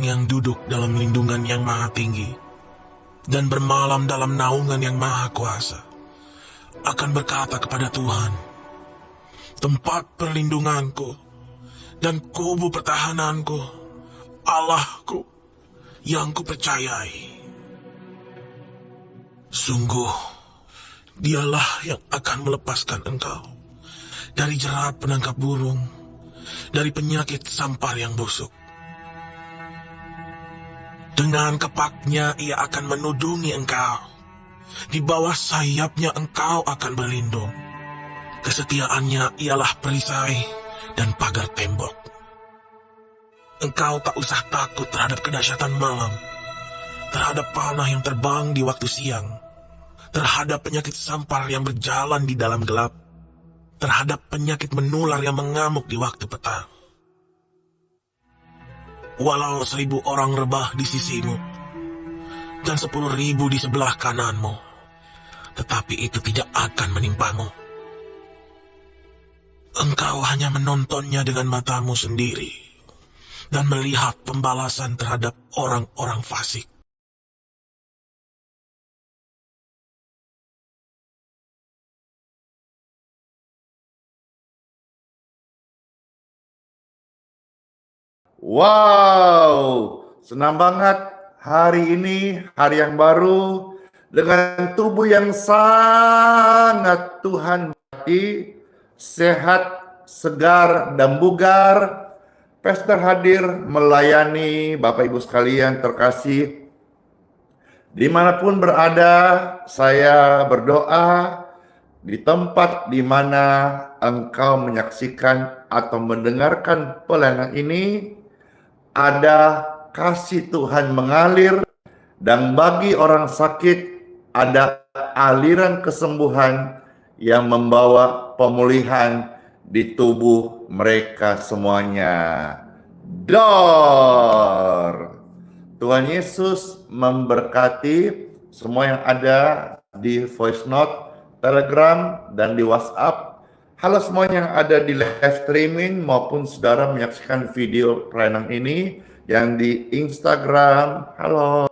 orang yang duduk dalam lindungan yang maha tinggi dan bermalam dalam naungan yang maha kuasa akan berkata kepada Tuhan, tempat perlindunganku dan kubu pertahananku, Allahku yang kupercayai. Sungguh, dialah yang akan melepaskan engkau dari jerat penangkap burung, dari penyakit sampar yang busuk. Dengan kepaknya ia akan menudungi engkau. Di bawah sayapnya engkau akan berlindung. Kesetiaannya ialah perisai dan pagar tembok. Engkau tak usah takut terhadap kedahsyatan malam, terhadap panah yang terbang di waktu siang, terhadap penyakit sampar yang berjalan di dalam gelap, terhadap penyakit menular yang mengamuk di waktu petang. Walau 1000 orang rebah di sisimu dan 10.000 di sebelah kananmu, tetapi itu tidak akan menimpamu. Engkau hanya menontonnya dengan matamu sendiri dan melihat pembalasan terhadap orang-orang fasik. Wow, senang banget hari ini, hari yang baru, dengan tubuh yang sangat Tuhan berkati, sehat, segar, dan bugar. Pastor hadir melayani Bapak Ibu sekalian terkasih. Dimanapun berada, saya berdoa di tempat di mana engkau menyaksikan atau mendengarkan pelayanan ini, ada kasih Tuhan mengalir, dan bagi orang sakit ada aliran kesembuhan yang membawa pemulihan di tubuh mereka semuanya. Dor. Tuhan Yesus memberkati semua yang ada di voice note, Telegram, dan di WhatsApp. Halo semuanya yang ada di live streaming maupun saudara menyaksikan video pelayanan ini yang di Instagram, halo,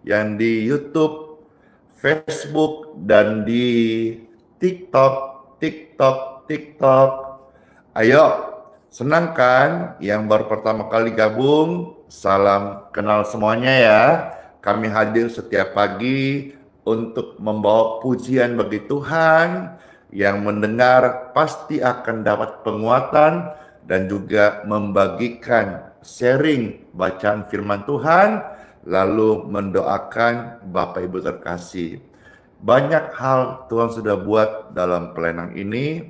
yang di YouTube, Facebook, dan di TikTok. Ayo, senang kan yang baru pertama kali gabung? Salam kenal semuanya ya. Kami hadir setiap pagi untuk membawa pujian bagi Tuhan. Yang mendengar pasti akan dapat penguatan dan juga membagikan sharing bacaan firman Tuhan, lalu mendoakan Bapak Ibu terkasih. Banyak hal Tuhan sudah buat dalam pelayanan ini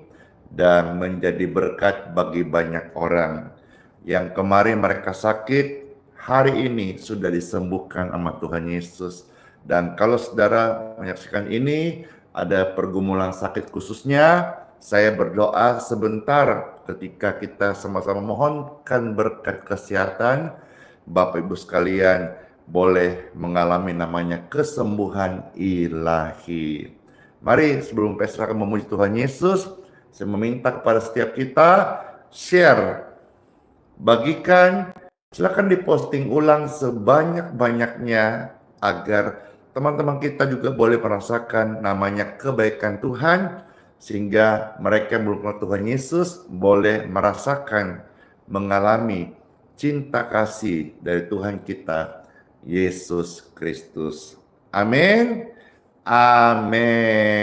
dan menjadi berkat bagi banyak orang. Yang kemarin mereka sakit, hari ini sudah disembuhkan sama Tuhan Yesus. Dan kalau saudara menyaksikan ini, ada pergumulan sakit khususnya, saya berdoa sebentar ketika kita sama-sama mohonkan berkat kesehatan, Bapak Ibu sekalian boleh mengalami namanya kesembuhan ilahi. Mari sebelum Pastor akan memuji Tuhan Yesus, saya meminta kepada setiap kita share, bagikan, silakan diposting ulang sebanyak-banyaknya agar teman-teman kita juga boleh merasakan namanya kebaikan Tuhan, sehingga mereka yang belum kenal Tuhan Yesus boleh merasakan, mengalami cinta kasih dari Tuhan kita, Yesus Kristus. Amin. Amin.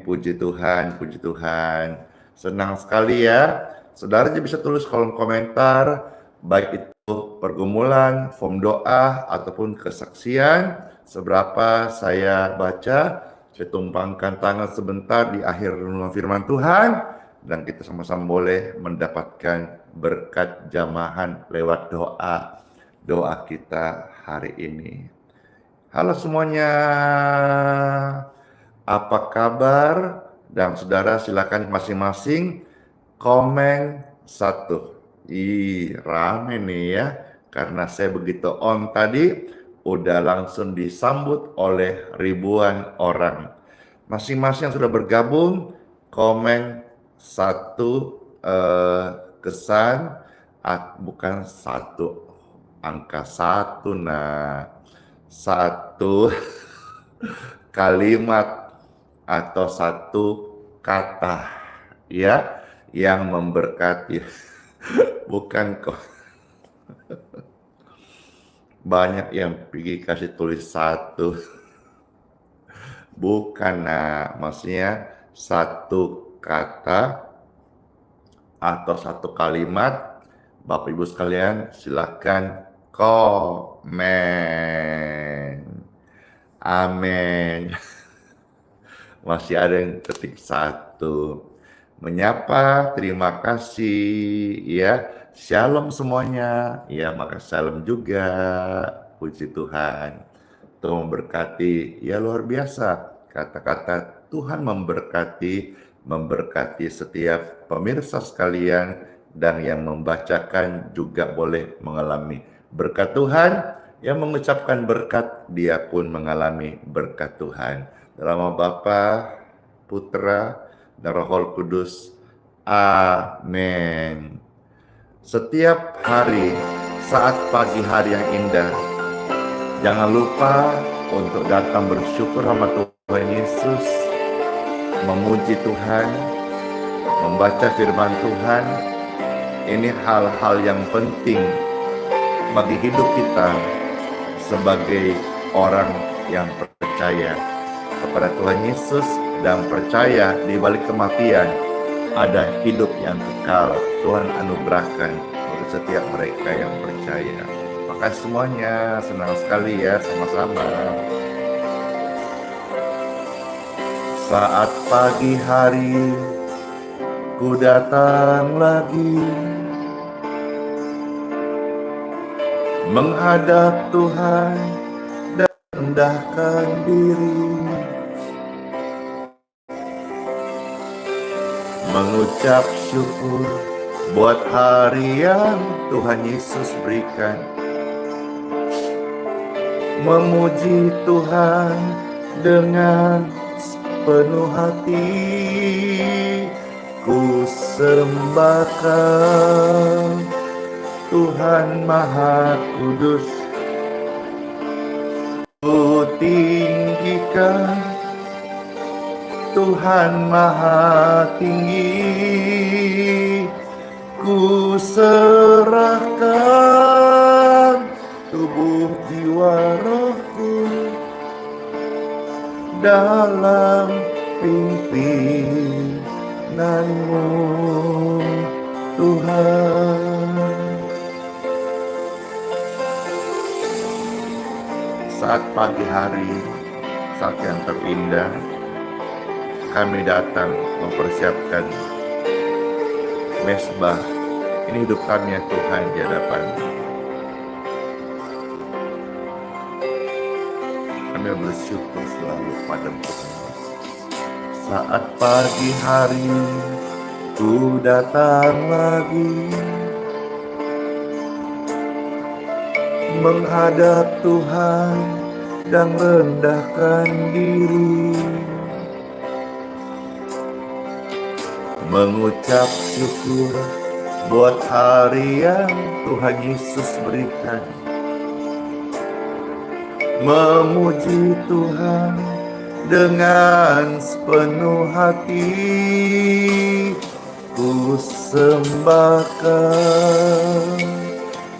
Puji Tuhan, puji Tuhan. Senang sekali ya. Saudara bisa tulis kolom komentar, baik itu pergumulan, form doa, ataupun kesaksian. Seberapa saya baca, saya tumpangkan tangan sebentar di akhir renungan firman Tuhan, dan kita sama-sama boleh mendapatkan berkat jamahan lewat doa kita hari ini. Halo semuanya, apa kabar? Dan saudara silakan masing-masing komen satu. Rame nih ya, karena saya begitu on tadi, udah langsung disambut oleh ribuan orang. Masing-masing yang sudah bergabung, komen satu kesan, bukan satu angka 1, nak. 1 kalimat atau 1 kata, ya, yang memberkati. Bukan kok. Banyak yang pergi kasih tulis 1. Bukan, nak. Maksudnya 1 kata atau 1 kalimat. Bapak Ibu sekalian, silakan komen. Amin. Masih ada yang ketik 1. Menyapa, terima kasih, ya. Shalom semuanya, ya, maka shalom juga. Puji Tuhan. Tuhan memberkati, ya, luar biasa. Kata-kata Tuhan memberkati setiap pemirsa sekalian, dan yang membacakan juga boleh mengalami berkat Tuhan. Yang mengucapkan berkat, dia pun mengalami berkat Tuhan. Dalam nama Bapa, Putra, dan Roh Kudus. Amin. Setiap hari, saat pagi hari yang indah, jangan lupa untuk datang bersyukur sama Tuhan Yesus, memuji Tuhan, membaca firman Tuhan. Ini hal-hal yang penting bagi hidup kita sebagai orang yang percaya kepada Tuhan Yesus dan percaya di balik kematian ada hidup yang kekal. Tuhan anugerahkan bagi setiap mereka yang percaya. Maka semuanya senang sekali, ya, sama-sama. Saat pagi hari ku datang lagi menghadap Tuhan dan rendahkan diri, mengucap syukur buat hari yang Tuhan Yesus berikan, memuji Tuhan dengan sepenuh hati. Ku sembahkan Tuhan Maha Kudus, ku tinggikan Tuhan Maha Tinggi. Ku serahkan tubuh jiwa rohku dalam pimpinanmu, Tuhan. Saat pagi hari, saat yang terindah, kami datang mempersiapkan mesbah. Ini hidup kami, ya Tuhan, di hadapan-Mu. Kami bersyukur selalu pada-Mu, Tuhan Yesus. Saat pagi hari ku datang lagi menghadap Tuhan dan rendahkan diri, mengucap syukur buat hari yang Tuhan Yesus berikan, memuji Tuhan dengan sepenuh hati. Ku sembahkan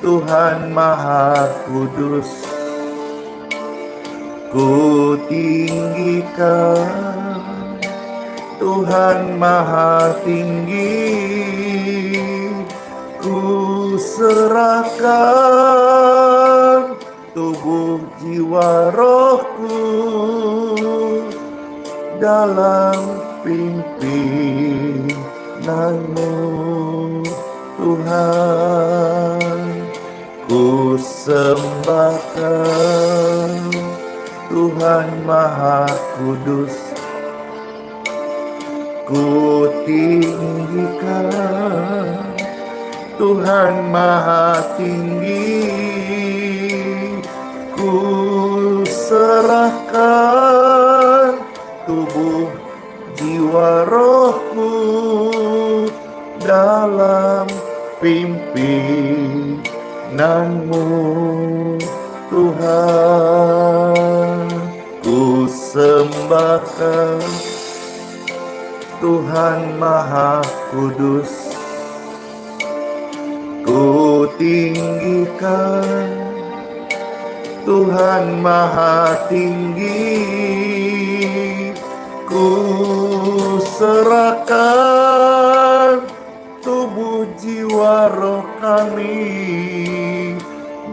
Tuhan Maha Kudus, ku tinggikan Tuhan Maha Tinggi. Ku serahkan tubuh jiwa rohku dalam pimpinanmu, Tuhan. Ku sembahkan Tuhan Maha Kudus, ku tinggikan Tuhan Maha Tinggi. Ku serahkan tubuh jiwa rohku dalam pimpinanmu, Nan-Mu Tuhan. Ku sembahkan Tuhan Maha Kudus, ku tinggikan Tuhan Maha Tinggi, ku serahkan tubuh jiwa roh kami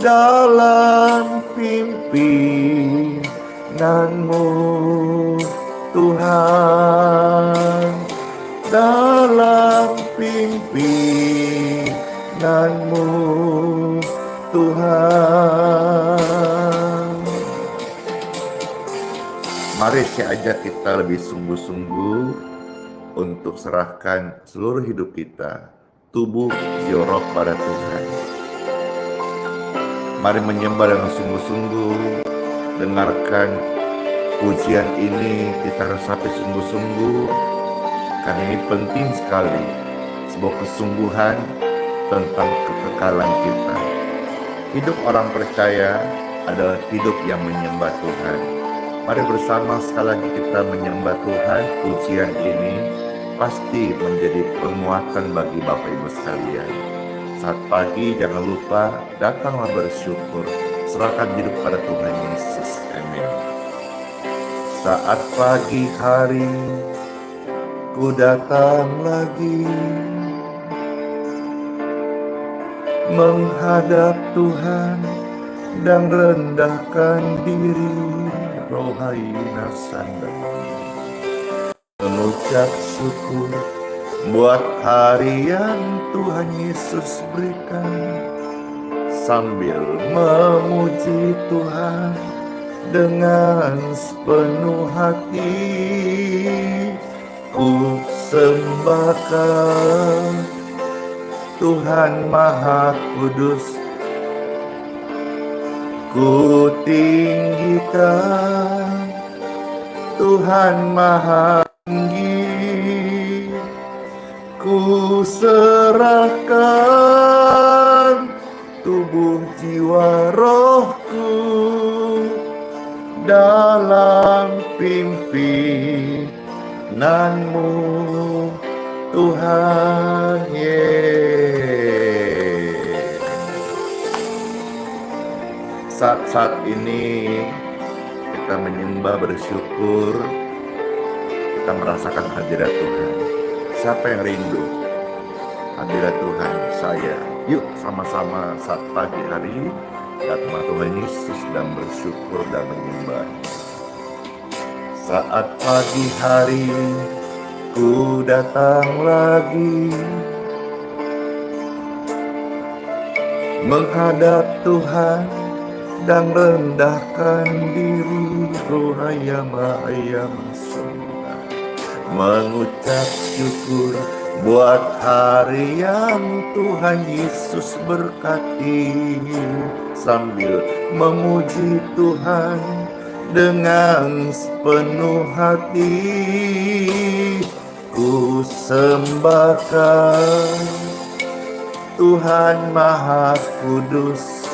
dalam pimpinan-Mu Tuhan, dalam pimpinan-Mu Tuhan. Mari saya ajak kita lebih sungguh-sungguh untuk serahkan seluruh hidup kita, tubuh, jiwa, roh pada Tuhan. Mari menyembah dengan sungguh-sungguh, dengarkan pujian ini, kita resapi sungguh-sungguh, karena ini penting sekali, sebuah kesungguhan tentang kekekalan kita. Hidup orang percaya adalah hidup yang menyembah Tuhan. Mari bersama sekali lagi kita menyembah Tuhan. Pujian ini pasti menjadi penguatan bagi Bapak Ibu sekalian. Saat pagi jangan lupa datanglah bersyukur, serahkan hidup pada Tuhan Yesus. Amin. Saat pagi hari ku datang lagi menghadap Tuhan dan rendahkan diri, rohaina sandal, mengucap syukur buat hari yang Tuhan Yesus berikan, sambil memuji Tuhan dengan sepenuh hati. Ku sembahkan Tuhan Maha Kudus, ku tinggikan Tuhan Maha Tinggi, ku serahkan tubuh jiwa rohku dalam pimpinan-Mu Tuhan. Saat-saat ini kita menyembah, bersyukur, kita merasakan hadirat Tuhan. Siapa yang rindu hadirat Tuhan? Saya. Yuk sama-sama saat pagi hari datang Tuhan Yesus dan bersyukur dan menyembah. Saat pagi hari ku datang lagi menghadap Tuhan dan rendahkan diri, rohaya mahaya masuna, mengucap syukur buat hari yang Tuhan Yesus berkati, sambil memuji Tuhan dengan sepenuh hati. Ku sembahkan Tuhan Maha Kudus,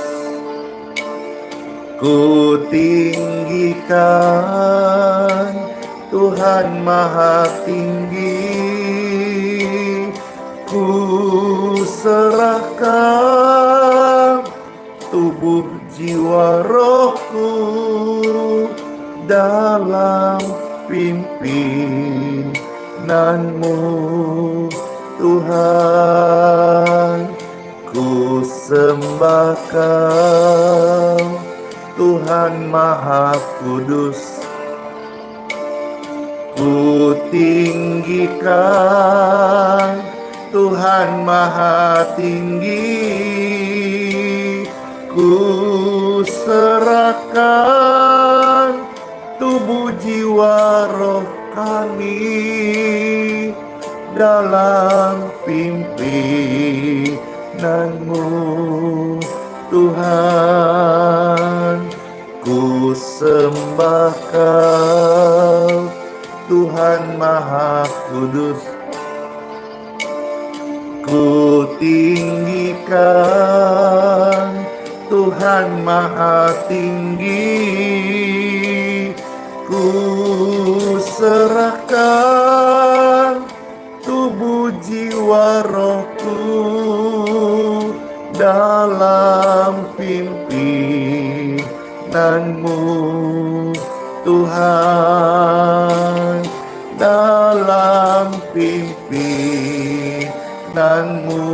ku tinggikan Tuhan Maha Tinggi, ku serahkan tubuh jiwa rohku dalam pimpinan-Mu Tuhan. Ku sembahkan Tuhan Maha Kudus, ku tinggikan Tuhan Maha Tinggi, ku serahkan tubuh jiwa roh kami dalam pimpinan-Mu Tuhan. Ku sembahkan Tuhan Maha Kudus, Ku tinggikan Tuhan Maha Tinggi, ku serahkan tubuh jiwa rohku dalam pimpinanmu Tuhan, dalam pimpinanmu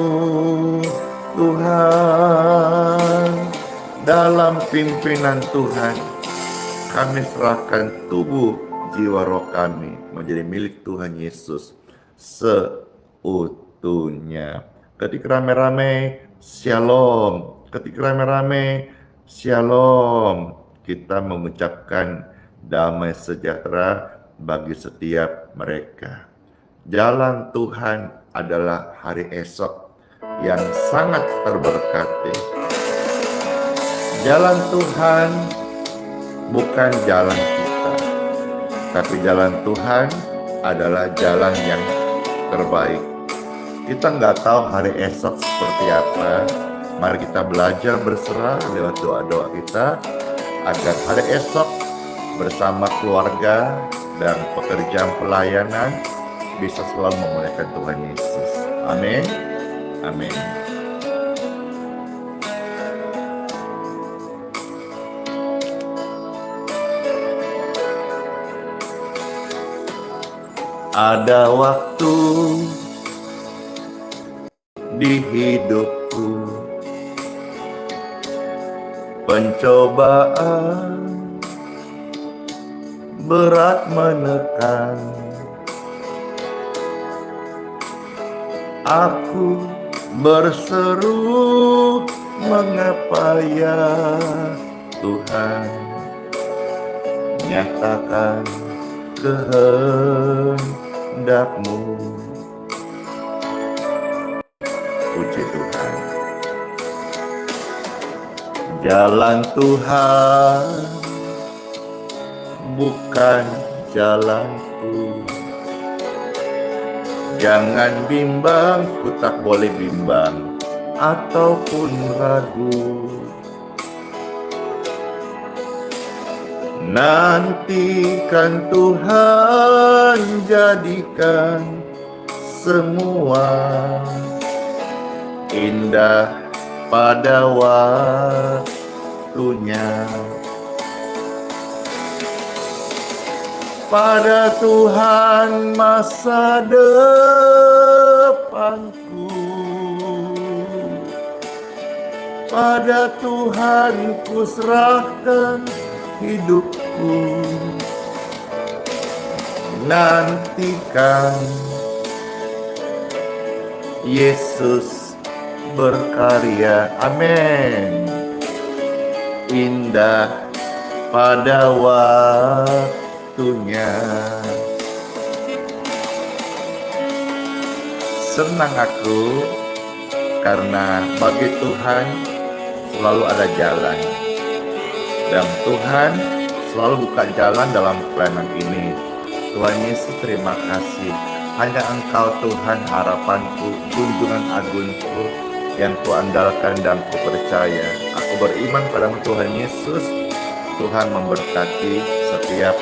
Tuhan, dalam pimpinan Tuhan kami serahkan tubuh jiwa roh kami menjadi milik Tuhan Yesus seutuhnya. Ketika rame-rame shalom, ketika rame-rame shalom, kita mengucapkan damai sejahtera bagi setiap mereka. Jalan Tuhan adalah hari esok yang sangat terberkati. Jalan Tuhan bukan jalan kita, tapi jalan Tuhan adalah jalan yang terbaik. Kita nggak tahu hari esok seperti apa. Mari kita belajar berserah lewat doa-doa kita agar hari esok bersama keluarga dan pekerjaan pelayanan bisa selalu memuliakan Tuhan Yesus. Amin. Amin. Ada waktu di hidupku, pencobaan berat menekan. Aku berseru, mengapa ya Tuhan, nyatakan kehendak-Mu. Puji Tuhan. Jalan Tuhan bukan jalanku. Jangan bimbang, ku tak boleh bimbang ataupun ragu. Nantikan Tuhan jadikan semua indah pada waktunya. Pada Tuhan masa depanku, pada Tuhan ku serahkan hidupku. Nantikan Yesus berkarya, amin. Indah pada waktunya. Senang aku karena bagi Tuhan selalu ada jalan, dan Tuhan selalu buka jalan dalam pelayanan ini. Tuhan Yesus, terima kasih. Hanya Engkau Tuhan harapanku, junjungan agungku yang kuandalkan dan kupercaya. Aku beriman padamu Tuhan Yesus. Tuhan memberkati setiap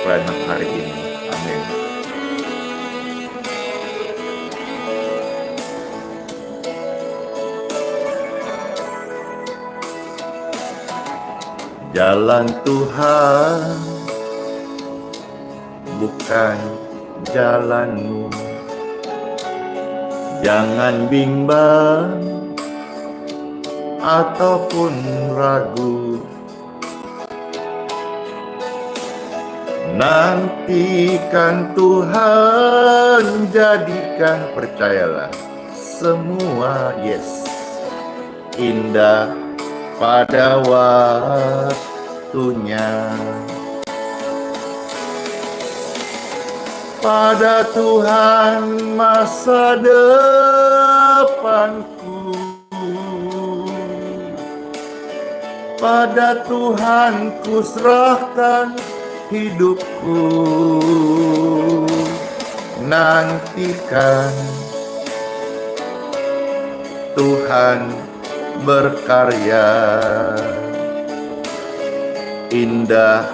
pelayanan hari ini. Amin. Jalan Tuhan bukan jalanmu. Jangan bimbang ataupun ragu. Nantikan Tuhan jadikan, percayalah, semua yes indah pada waktunya. Pada Tuhan masa depanku, pada Tuhan ku serahkan hidupku. Nantikan Tuhan berkarya, indah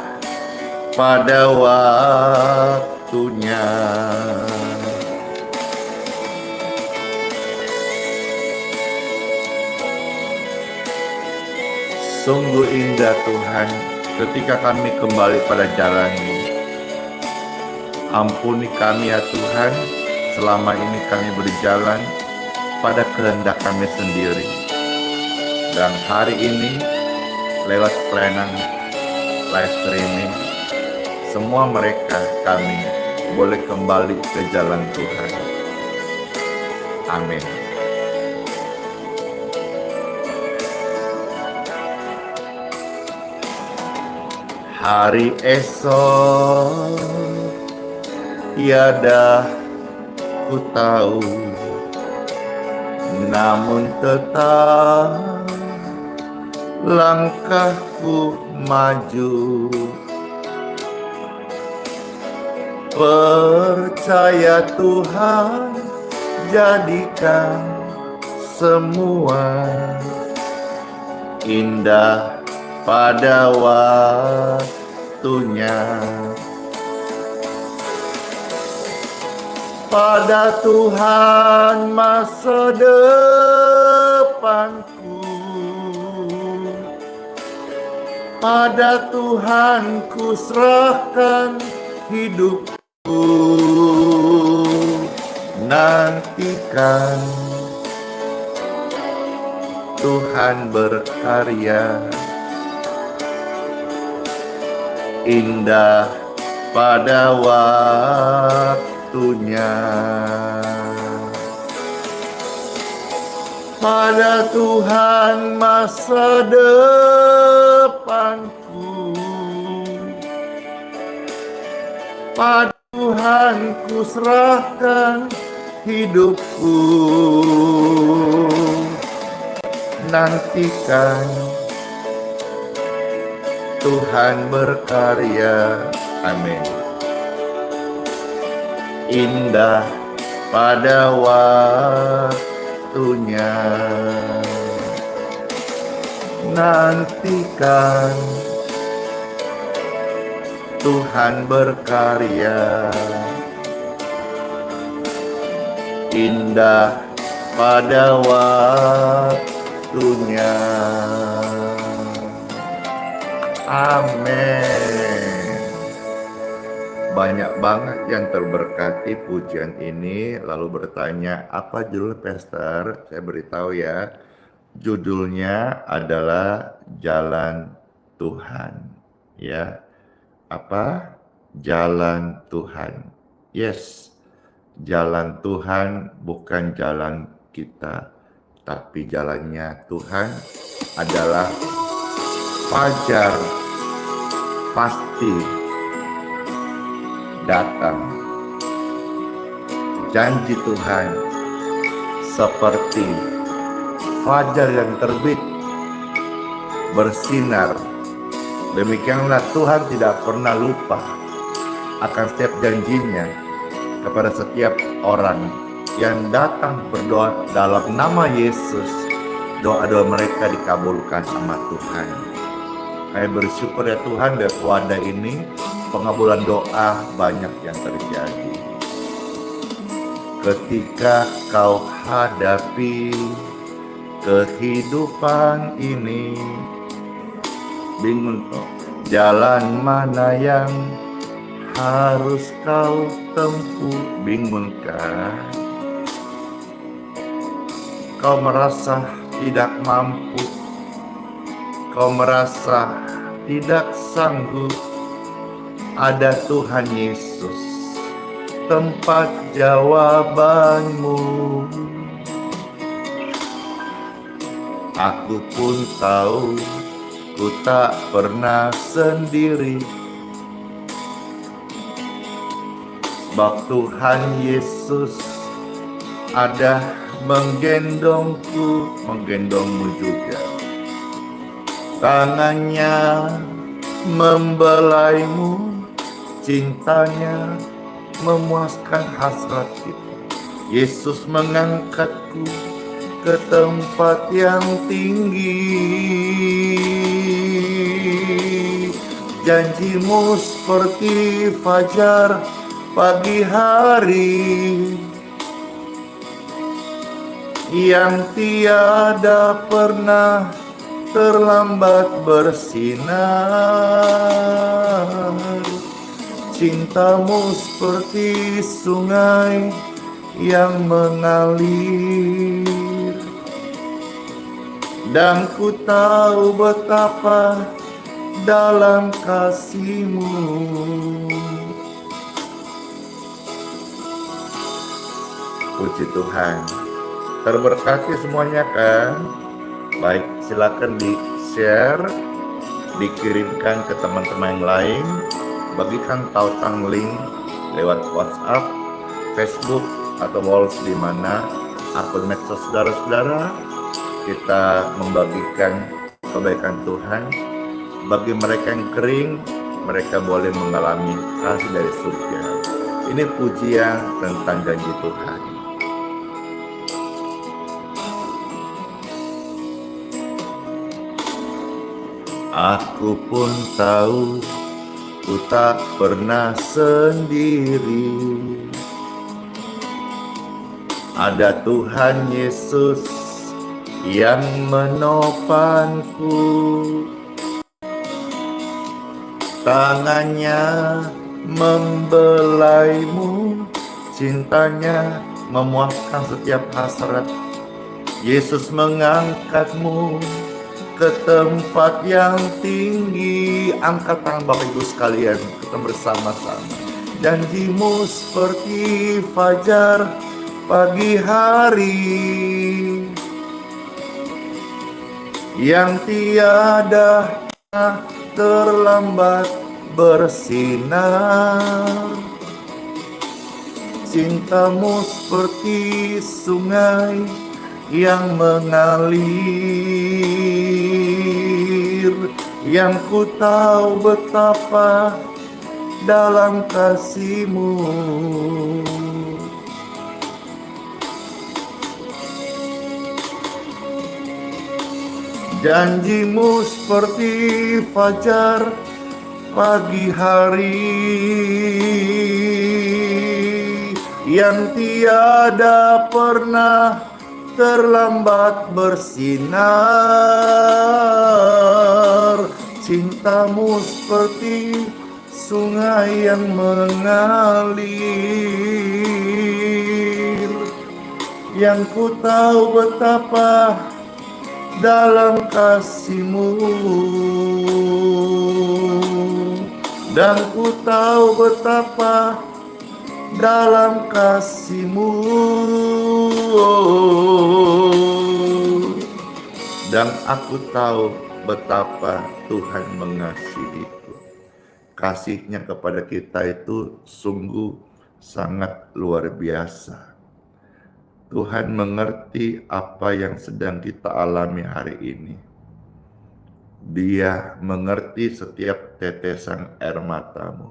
pada waktunya. Sungguh indah Tuhan ketika kami kembali pada jalan-Mu. Ampuni kami ya Tuhan, selama ini kami berjalan pada kehendak kami sendiri. Dan hari ini lewat pelayanan live streaming, semua mereka kami boleh kembali ke jalan Tuhan. Amin. Hari esok tiada ku tahu, namun tetap langkahku maju. Percaya Tuhan jadikan semua indah pada waktunya. Pada Tuhan masa depanku, pada Tuhan ku serahkan hidupku. Nantikan Tuhan berkarya, indah pada waktunya. Pada Tuhan masa depanku, pada Tuhan ku serahkan hidupku. Nantikan Tuhan berkarya. Amin. Indah pada waktunya. Nantikan Tuhan berkarya, indah pada waktunya. Amin. Banyak banget yang terberkati pujian ini. Lalu bertanya, apa judul Pastor? Saya beritahu ya, judulnya adalah Jalan Tuhan. Ya, apa? Jalan Tuhan. Yes, jalan Tuhan bukan jalan kita, tapi jalannya Tuhan adalah fajar pasti datang. Janji Tuhan seperti fajar yang terbit bersinar. Demikianlah Tuhan tidak pernah lupa akan setiap janjinya kepada setiap orang yang datang berdoa dalam nama Yesus. Doa-doa mereka dikabulkan sama Tuhan. Saya bersyukur ya Tuhan, dari wadah ini pengabulan doa banyak yang terjadi. Ketika kau hadapi kehidupan ini, bingung jalan mana yang harus kau tempuh, bingungkah? Kau merasa tidak mampu, kau merasa tidak sanggup. Ada Tuhan Yesus, tempat jawabanmu. Aku pun tahu ku tak pernah sendiri, sebab Tuhan Yesus ada menggendongku, menggendongmu juga. Tangannya membelaimu, cintanya memuaskan hasrat kita. Yesus mengangkatku ke tempat yang tinggi. Janjimu seperti fajar pagi hari yang tiada pernah terlambat bersinar. Cintamu seperti sungai yang mengalir, dan ku tahu betapa dalam kasih-Mu. Puji Tuhan. Terberkati semuanya kan? Baik, silakan di-share, dikirimkan ke teman-teman yang lain, bagikan tautan link lewat WhatsApp, Facebook, atau Walls di mana akun medsos saudara-saudara. Kita membagikan kebaikan Tuhan. Bagi mereka yang kering, mereka boleh mengalami kasih dari surga. Ini pujian tentang janji Tuhan. Aku pun tahu ku tak pernah sendiri. Ada Tuhan Yesus yang menopangku. Tangannya membelaimu, cintanya memuaskan setiap hasrat. Yesus mengangkatmu ke tempat yang tinggi. Angkat tangan Bapak Ibu sekalian, kita bersama-sama. Janjimu seperti fajar pagi hari yang tiada terlambat bersinar. Cintamu seperti sungai yang mengalir, yang ku tahu betapa dalam kasih-Mu. Janjimu seperti fajar pagi hari yang tiada pernah terlambat bersinar. Cintamu seperti sungai yang mengalir, yang ku tahu betapa dalam kasih-Mu, dan ku tahu betapa dalam kasih-Mu, dan aku tahu betapa Tuhan mengasihiku. Kasih-Nya kepada kita itu sungguh sangat luar biasa. Tuhan mengerti apa yang sedang kita alami hari ini. Dia mengerti setiap tetesan air matamu.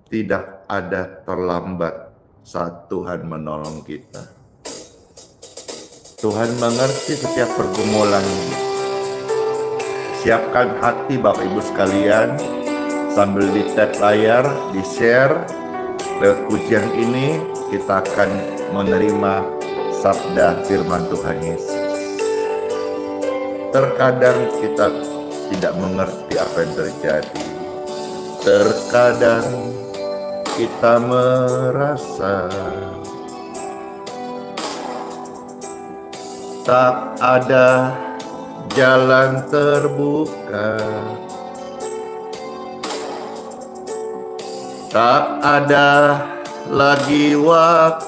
Tidak ada terlambat saat Tuhan menolong kita. Tuhan mengerti setiap pergumulanmu. Siapkan hati Bapak Ibu sekalian, sambil di-tap layar, di-share lewat pujian ini, kita akan menerima sabda firman Tuhan Yesus. Terkadang kita tidak mengerti apa yang terjadi. Terkadang kita merasa tak ada jalan terbuka, tak ada lagi waktu,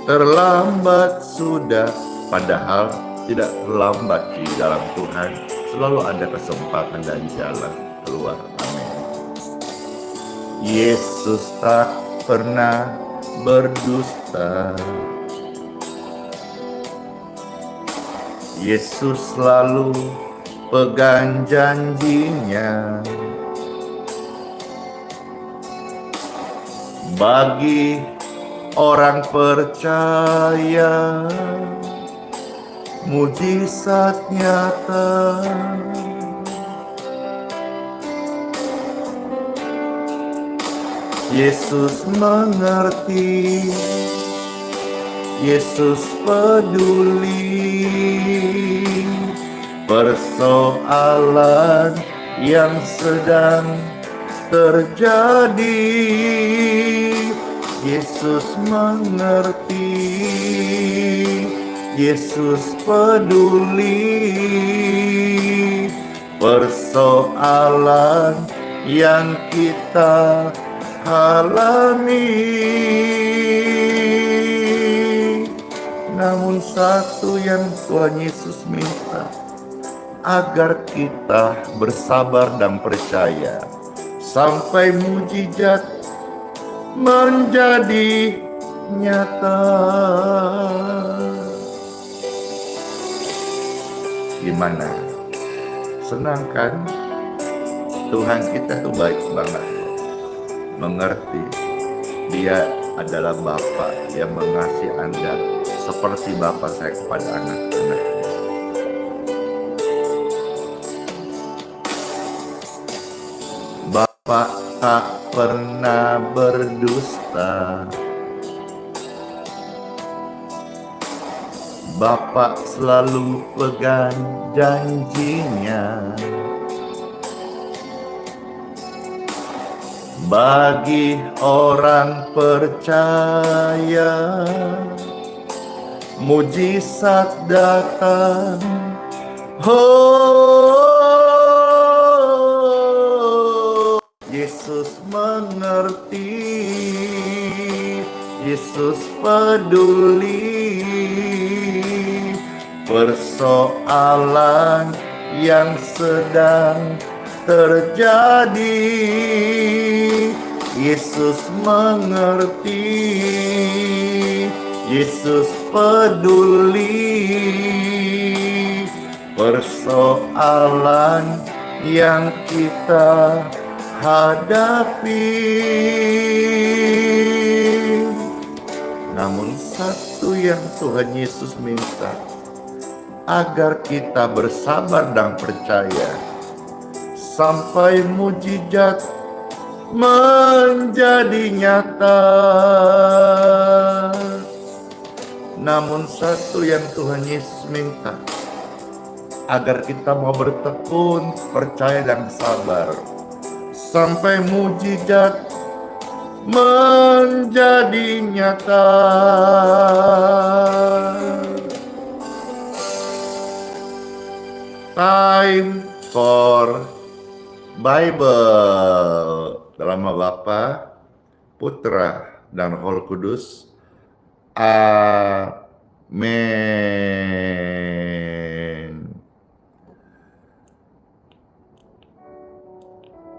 terlambat sudah. Padahal tidak terlambat di dalam Tuhan. Selalu ada kesempatan dan jalan keluar. Amin. Yesus tak pernah berdusta. Yesus selalu pegang janjinya. Bagi orang percaya, mujizat nyata. Yesus mengerti, Yesus peduli persoalan yang sedang terjadi. Yesus mengerti, Yesus peduli persoalan yang kita alami. Namun satu yang Tuhan Yesus minta, agar kita bersabar dan percaya sampai mujizat menjadi nyata. Gimana? Senang kan? Tuhan kita tuh baik banget, mengerti. Dia adalah Bapa yang mengasihi Anda seperti Bapa saya kepada anak-anaknya. Bapa tak pernah berdusta. Bapa selalu pegang janjinya. Bagi orang percaya, mujizat datang. Oh, Yesus mengerti, Yesus peduli persoalan yang sedang terjadi. Yesus mengerti, Yesus peduli persoalan yang kita hadapi. Namun satu yang Tuhan Yesus minta, agar kita bersabar dan percaya sampai mujizat menjadi nyata. Namun satu yang Tuhan Yesus minta, agar kita mau bertekun, percaya dan sabar sampai mujizat menjadi nyata. Time for Bible. Dalam nama Bapa, Putra, dan Roh Kudus. Amin.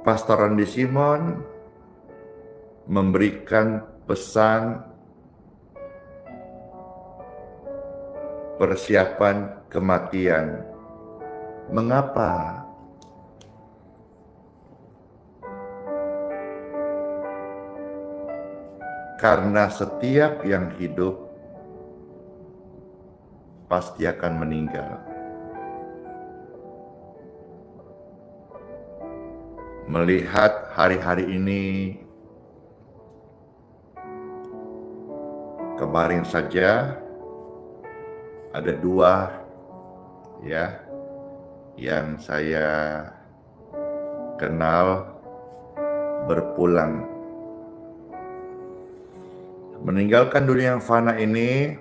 Pastor Randy Simon memberikan pesan persiapan kematian. Mengapa? Karena setiap yang hidup pasti akan meninggal. Melihat hari-hari ini, kemarin saja ada 2 yang saya kenal berpulang, meninggalkan dunia yang fana ini.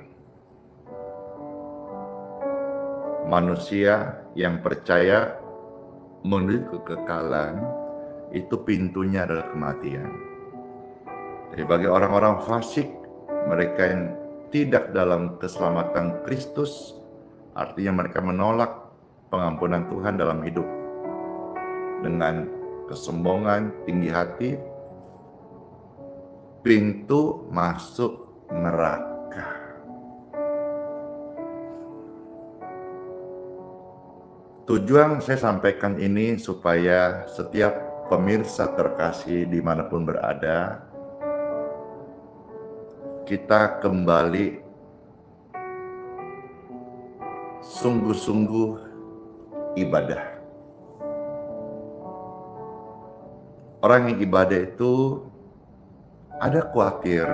Manusia yang percaya menuju kekekalan, itu pintunya adalah kematian. Jadi bagi orang-orang fasik, mereka yang tidak dalam keselamatan Kristus, artinya mereka menolak pengampunan Tuhan dalam hidup dengan kesombongan, tinggi hati, pintu masuk neraka. Tujuan saya sampaikan ini supaya setiap pemirsa terkasih dimanapun berada, kita kembali sungguh-sungguh ibadah. Orang yang ibadah itu ada khawatir,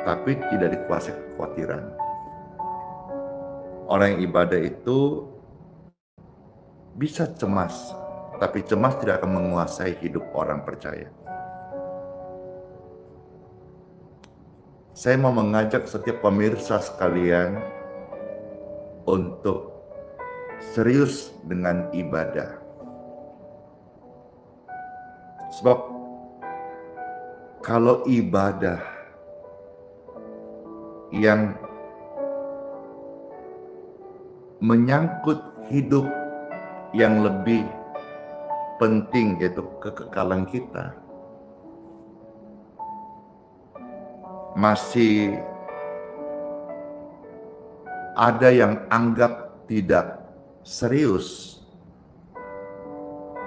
tapi tidak dikuasai kekhawatiran. Orang yang ibadah itu bisa cemas, tapi cemas tidak akan menguasai hidup orang percaya. Saya mau mengajak setiap pemirsa sekalian untuk serius dengan ibadah. Sebab kalau ibadah yang menyangkut hidup yang lebih penting, yaitu kekekalan kita, masih ada yang anggap tidak serius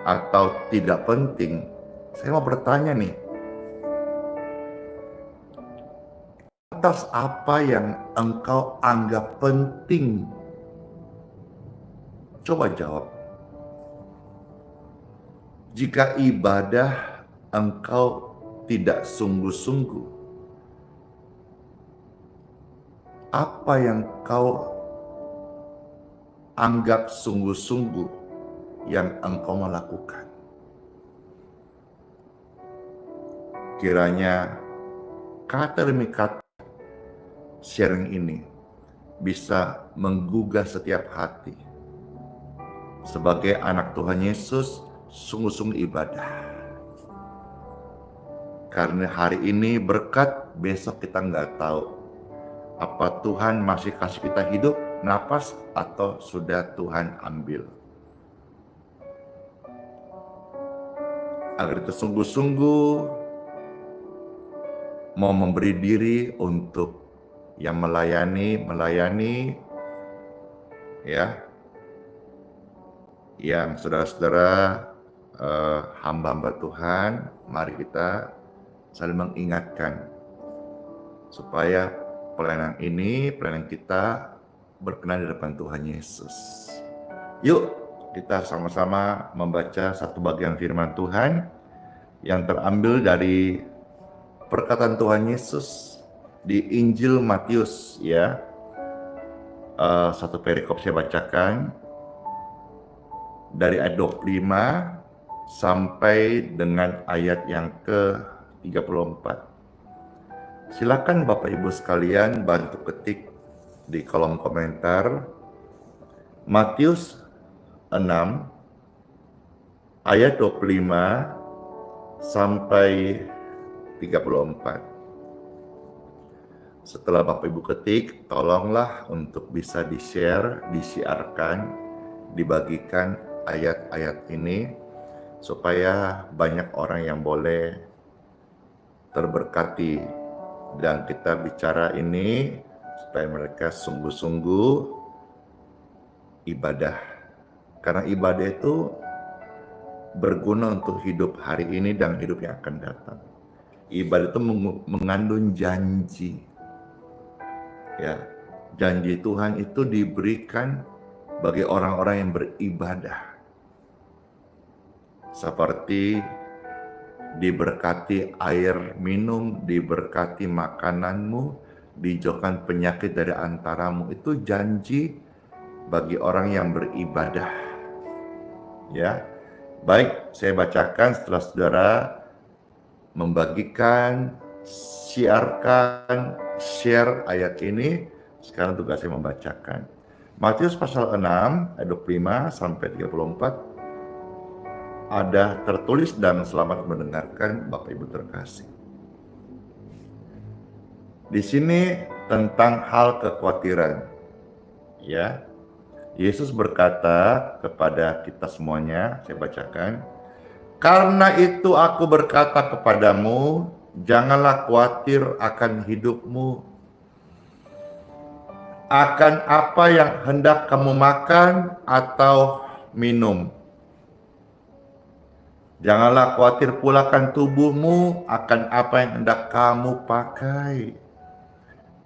atau tidak penting, saya mau bertanya nih, atas apa yang engkau anggap penting? Coba jawab. Jika ibadah engkau tidak sungguh-sungguh, apa yang kau anggap sungguh-sungguh yang engkau melakukan? Kiranya kata demi kata sharing ini bisa menggugah setiap hati. Sebagai anak Tuhan Yesus, sungguh-sungguh ibadah. Karena hari ini berkat, besok kita nggak tahu. Apa Tuhan masih kasih kita hidup, napas, atau sudah Tuhan ambil. Agar kita sungguh-sungguh mau memberi diri untuk yang melayani, ya, yang saudara-saudara hamba-hamba Tuhan, mari kita saling mengingatkan supaya pelayanan kita berkenan di depan Tuhan Yesus. Yuk kita sama-sama membaca satu bagian firman Tuhan yang terambil dari perkataan Tuhan Yesus di Injil Matius, ya. Satu perikop saya bacakan dari ayat 25 sampai dengan ayat yang ke-34. Silakan Bapak Ibu sekalian bantu ketik di kolom komentar Matius 6 ayat 25 sampai 34. Setelah Bapak Ibu ketik, tolonglah untuk bisa di-share, disiarkan, dibagikan ayat-ayat ini supaya banyak orang yang boleh terberkati, dan kita bicara ini supaya mereka sungguh-sungguh ibadah, karena ibadah itu berguna untuk hidup hari ini dan hidup yang akan datang. Ibadah itu mengandung janji, ya. Janji Tuhan itu diberikan bagi orang-orang yang beribadah, seperti diberkati air minum, diberkati makananmu, dijauhkan penyakit dari antaramu. Itu janji bagi orang yang beribadah, ya. Baik, saya bacakan setelah saudara membagikan, siarkan, share ayat ini. Sekarang tugas saya membacakan Matius pasal 6 ayat 25 sampai 34. Ada tertulis, dan selamat mendengarkan Bapak Ibu terkasih. Di sini tentang hal kekhawatiran, ya. Yesus berkata kepada kita semuanya, saya bacakan. Karena itu aku berkata kepadamu, janganlah khawatir akan hidupmu, akan apa yang hendak kamu makan atau minum. Janganlah khawatir pula akan tubuhmu, akan apa yang hendak kamu pakai.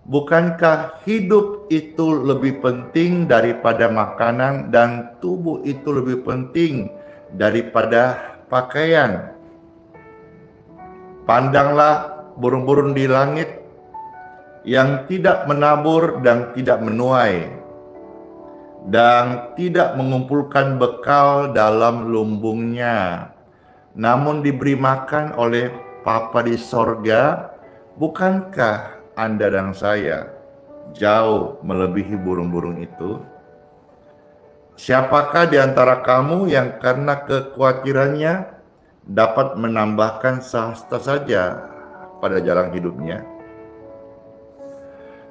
Bukankah hidup itu lebih penting daripada makanan dan tubuh itu lebih penting daripada pakaian? Pandanglah burung-burung di langit yang tidak menabur dan tidak menuai dan tidak mengumpulkan bekal dalam lumbungnya, namun diberi makan oleh Bapa di sorga. Bukankah Anda dan saya jauh melebihi burung-burung itu? Siapakah di antara kamu yang karena kekhawatirannya dapat menambahkan sehasta saja pada jalan hidupnya?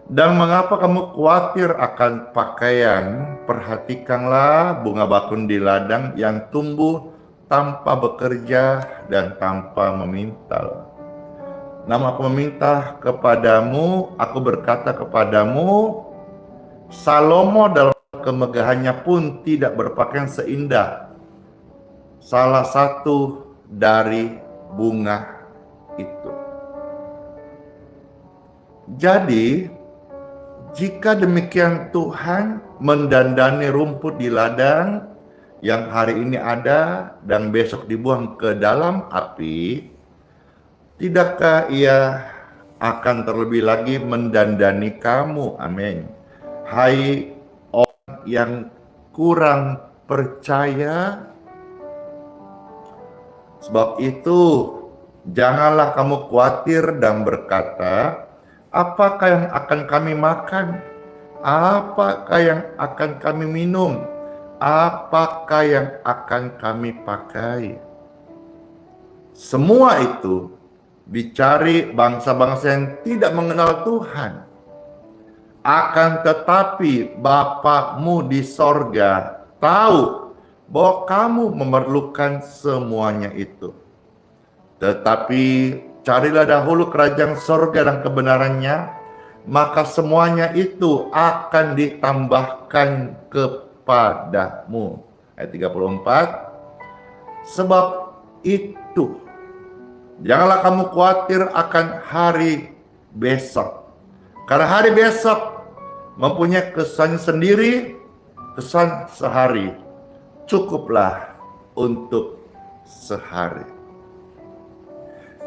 Dan mengapa kamu khawatir akan pakaian? Perhatikanlah bunga bakun di ladang yang tumbuh tanpa bekerja dan tanpa memintal. Namun aku meminta kepadamu, aku berkata kepadamu, Salomo dalam kemegahannya pun tidak berpakaian seindah salah satu dari bunga itu. Jadi, jika demikian Tuhan mendandani rumput di ladang yang hari ini ada dan besok dibuang ke dalam api, tidakkah Ia akan terlebih lagi mendandani kamu? Amin. Hai orang yang kurang percaya. Sebab itu, janganlah kamu khawatir dan berkata, apakah yang akan kami makan? Apakah yang akan kami minum? Apakah yang akan kami pakai? Semua itu dicari bangsa-bangsa yang tidak mengenal Tuhan. Akan tetapi Bapa-Mu di sorga tahu bahwa kamu memerlukan semuanya itu. Tetapi carilah dahulu kerajaan sorga dan kebenarannya, maka semuanya itu akan ditambahkan kepadamu. Ayat 34. Sebab itu, janganlah kamu khawatir akan hari besok. Karena hari besok mempunyai kesan sendiri, kesan sehari. Cukuplah untuk sehari.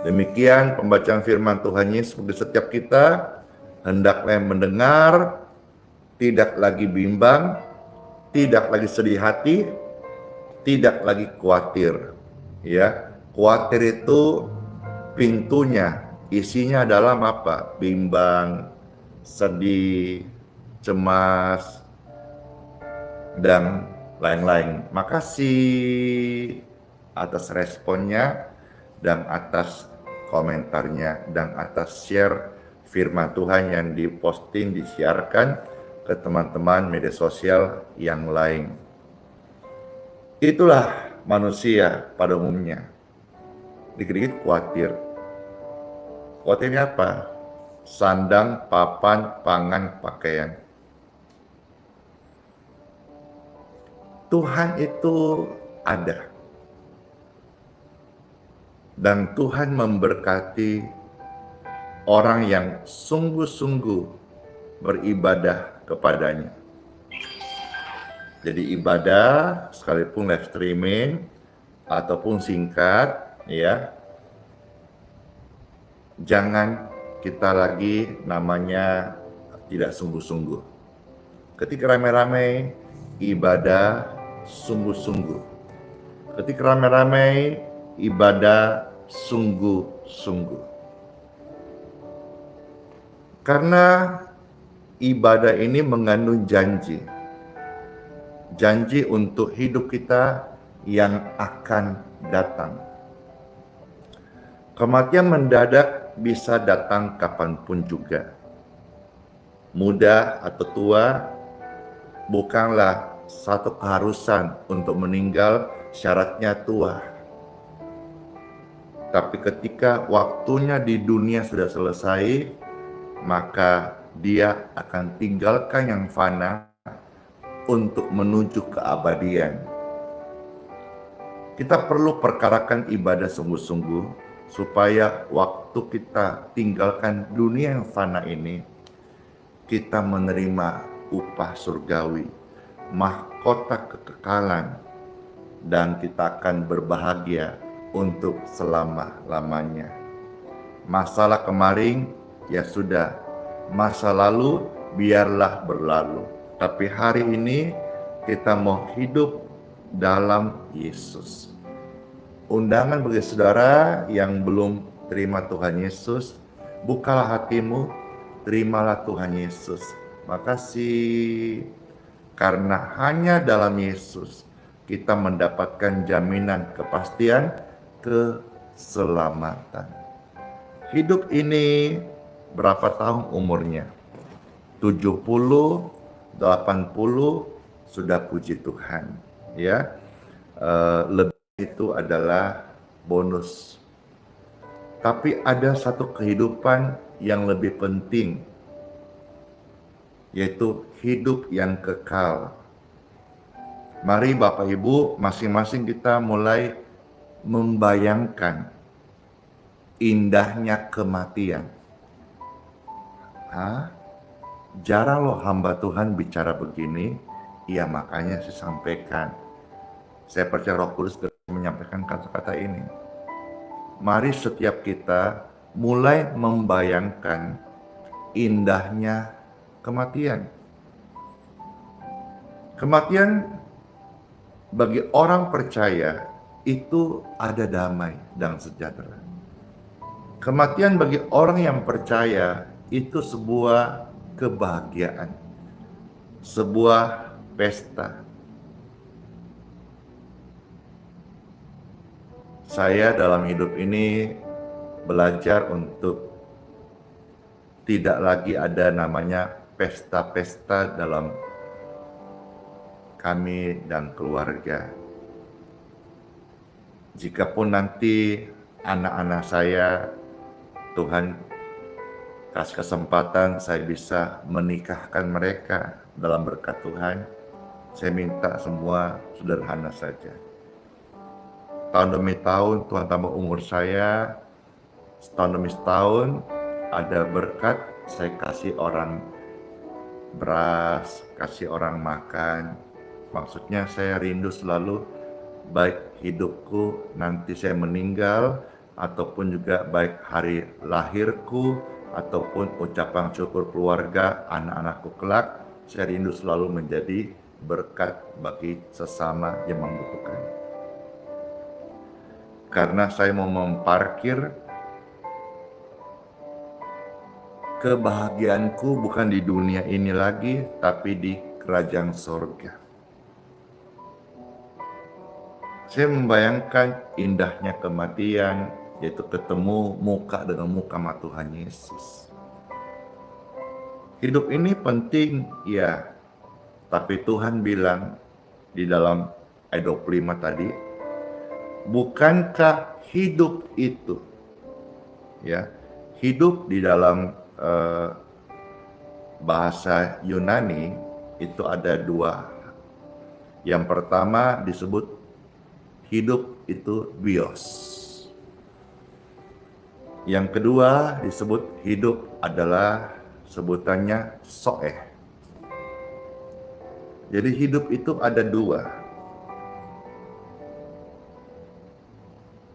Demikian pembacaan firman Tuhan Yesus bagi setiap kita. Hendaklah mendengar, tidak lagi bimbang, tidak lagi sedih hati, tidak lagi khawatir. Ya, khawatir itu pintunya, isinya adalah apa? Bimbang, sedih, cemas, dan lain-lain. Makasih atas responnya dan atas komentarnya dan atas share firman Tuhan yang diposting, disiarkan ke teman-teman media sosial yang lain. Itulah manusia pada umumnya. Dikit-dikit khawatir. Khawatirnya apa? Sandang, papan, pangan, pakaian. Tuhan itu ada. Dan Tuhan memberkati orang yang sungguh-sungguh beribadah kepadanya. Jadi ibadah sekalipun live streaming ataupun singkat, ya, jangan kita lagi namanya tidak sungguh-sungguh. Ketika rame-rame ibadah sungguh-sungguh. Ketika rame-rame ibadah sungguh-sungguh. Karena ibadah ini mengandung janji. Janji untuk hidup kita yang akan datang. Kematian mendadak bisa datang kapanpun juga. Muda atau tua bukanlah satu keharusan untuk meninggal, syaratnya tua. Tapi ketika waktunya di dunia sudah selesai, maka dia akan tinggalkan yang fana untuk menuju keabadian. Kita perlu perkarakan ibadah sungguh-sungguh supaya waktu kita tinggalkan dunia yang fana ini, kita menerima upah surgawi, mahkota kekekalan, dan kita akan berbahagia untuk selama-lamanya. Masalah kemarin ya sudah, masa lalu biarlah berlalu. Tapi hari ini kita mau hidup dalam Yesus. Undangan bagi saudara yang belum terima Tuhan Yesus, bukalah hatimu, terimalah Tuhan Yesus. Makasih, karena hanya dalam Yesus kita mendapatkan jaminan kepastian keselamatan. Hidup ini berapa tahun umurnya? 70, 80, sudah puji Tuhan. Ya, lebih itu adalah bonus. Tapi ada satu kehidupan yang lebih penting, yaitu hidup yang kekal. Mari Bapak Ibu, masing-masing kita mulai membayangkan indahnya kematian. Jarang loh hamba Tuhan bicara begini. Ya makanya saya sampaikan. Saya percaya Roh Kudus menyampaikan kata-kata ini. Mari setiap kita mulai membayangkan indahnya kematian. Kematian bagi orang percaya itu ada damai dan sejahtera. Kematian bagi orang yang percaya itu sebuah kebahagiaan, sebuah pesta. Saya dalam hidup ini belajar untuk tidak lagi ada namanya pesta-pesta dalam kami dan keluarga. Jikapun nanti anak-anak saya, Tuhan kasih kesempatan saya bisa menikahkan mereka dalam berkat Tuhan, saya minta semua sederhana saja. Tahun demi tahun Tuhan tambah umur saya, setahun demi setahun ada berkat, saya kasih orang beras, kasih orang makan. Maksudnya saya rindu selalu, baik hidupku nanti saya meninggal, ataupun juga baik hari lahirku, ataupun ucapan syukur keluarga, anak-anakku kelak, saya rindu selalu menjadi berkat bagi sesama yang membutuhkan. Karena saya mau memparkir kebahagiaanku bukan di dunia ini lagi, tapi di kerajaan sorga. Saya membayangkan indahnya kematian, yaitu ketemu muka dengan muka sama Tuhan Yesus. Hidup ini penting, ya. Tapi Tuhan bilang di dalam ayat 25 tadi, bukankah hidup itu, ya, hidup di dalam bahasa Yunani itu ada dua. Yang pertama disebut hidup itu bios. Yang kedua disebut hidup adalah sebutannya soeh. Jadi hidup itu ada dua.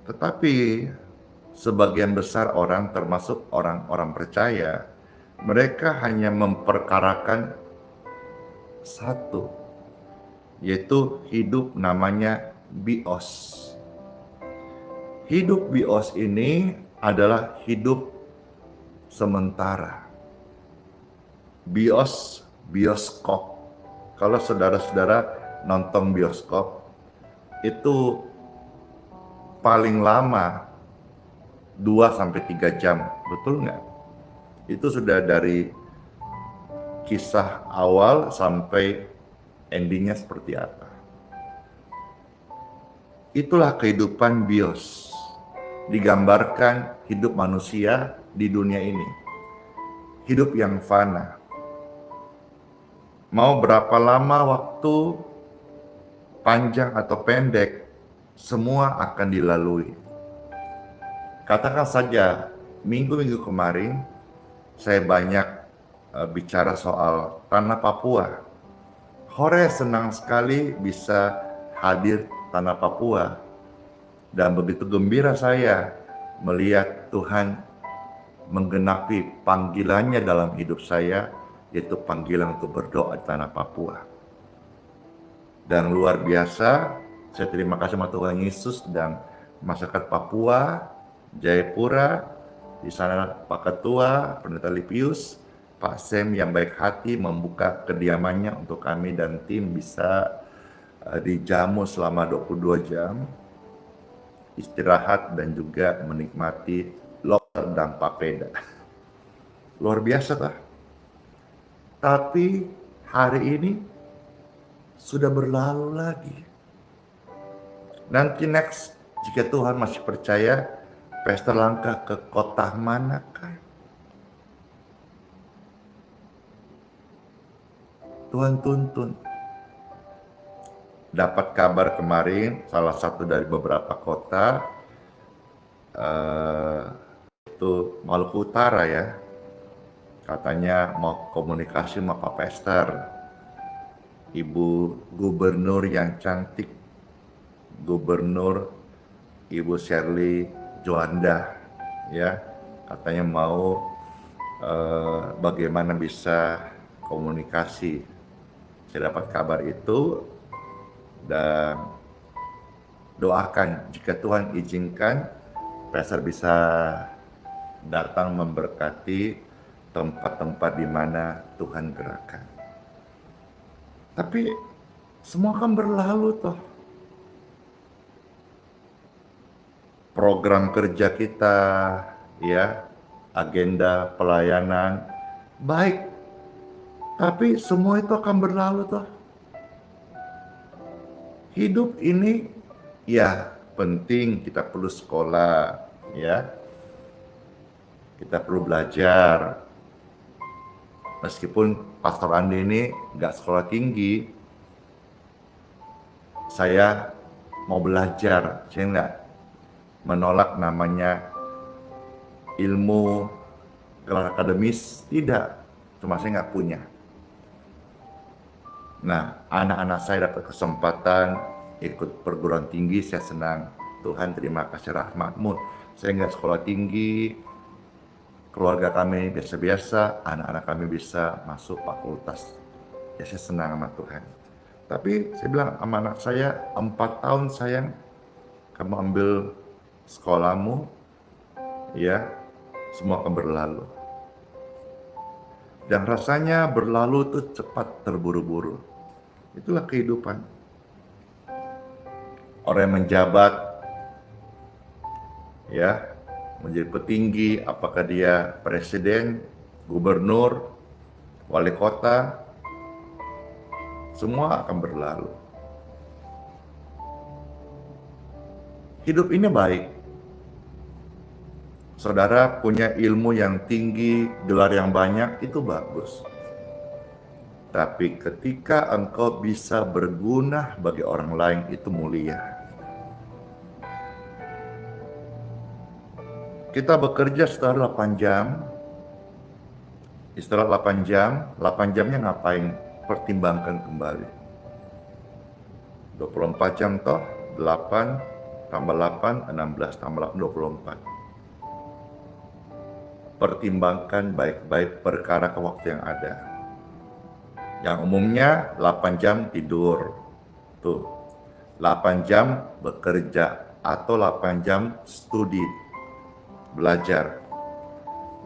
Tetapi sebagian besar orang, termasuk orang-orang percaya, mereka hanya memperkarakan satu, yaitu hidup namanya bios. Hidup bios ini adalah hidup sementara. Bios, bioskop. Kalau saudara-saudara nonton bioskop, itu paling lama 2-3 jam, betul nggak? Itu sudah dari kisah awal sampai endingnya seperti apa. Itulah kehidupan bios. Digambarkan hidup manusia di dunia ini. Hidup yang fana. Mau berapa lama waktu, panjang atau pendek, semua akan dilalui. Katakan saja, minggu-minggu kemarin, saya banyak bicara soal tanah Papua. Hore senang sekali bisa hadir tanah Papua. Dan begitu gembira saya melihat Tuhan menggenapi panggilannya dalam hidup saya, yaitu panggilan untuk berdoa di tanah Papua. Dan luar biasa, saya terima kasih sama Tuhan Yesus dan masyarakat Papua, Jayapura, di sana Pak Ketua, Pendeta Lipius, Pak Sem yang baik hati membuka kediamannya untuk kami dan tim bisa dijamu selama 22 jam, istirahat dan juga menikmati lobster dan papeda. Luar biasa tak? Tapi hari ini sudah berlalu lagi. Nanti next, jika Tuhan masih percaya, Pastor langkah ke kota manakah? Tuhan tuntun. Dapat kabar kemarin, salah satu dari beberapa kota, itu Maluku Utara ya, katanya mau komunikasi sama Pak Pastor. Ibu Gubernur yang cantik, Gubernur Ibu Shirley Juanda, ya, katanya mau bagaimana bisa komunikasi. Saya dapat kabar itu dan doakan jika Tuhan izinkan Pastor bisa datang memberkati tempat-tempat di mana Tuhan gerakkan. Tapi semua kan berlalu toh. Program kerja kita, ya, agenda pelayanan baik, tapi semua itu akan berlalu toh. Hidup ini ya penting, kita perlu sekolah, ya, kita perlu belajar. Meskipun Pastor Andi ini nggak sekolah tinggi, saya mau belajar. Saya nggak menolak namanya ilmu gelar akademis, tidak. Cuma saya nggak punya. Nah, anak-anak saya dapat kesempatan ikut perguruan tinggi, saya senang. Tuhan terima kasih rahmat-Mu. Saya nggak sekolah tinggi, keluarga kami biasa-biasa, anak-anak kami bisa masuk fakultas. Ya saya senang sama Tuhan. Tapi saya bilang sama anak saya, 4 tahun sayang, kamu ambil sekolahmu, ya, semua akan berlalu. Dan rasanya berlalu itu cepat terburu-buru. Itulah kehidupan. Orang yang menjabat, ya, menjadi petinggi, apakah dia presiden, gubernur, wali kota, semua akan berlalu. Hidup ini baik. Saudara punya ilmu yang tinggi, gelar yang banyak, itu bagus. Tapi ketika engkau bisa berguna bagi orang lain, itu mulia. Kita bekerja setelah 8 jam, istirahat 8 jam, 8 jamnya ngapain? Pertimbangkan kembali. 24 jam toh, 8 tambah 8, 16 tambah 8, 24. Pertimbangkan baik-baik perkara ke waktu yang ada. Yang umumnya 8 jam tidur, tuh 8 jam bekerja atau 8 jam studi, belajar.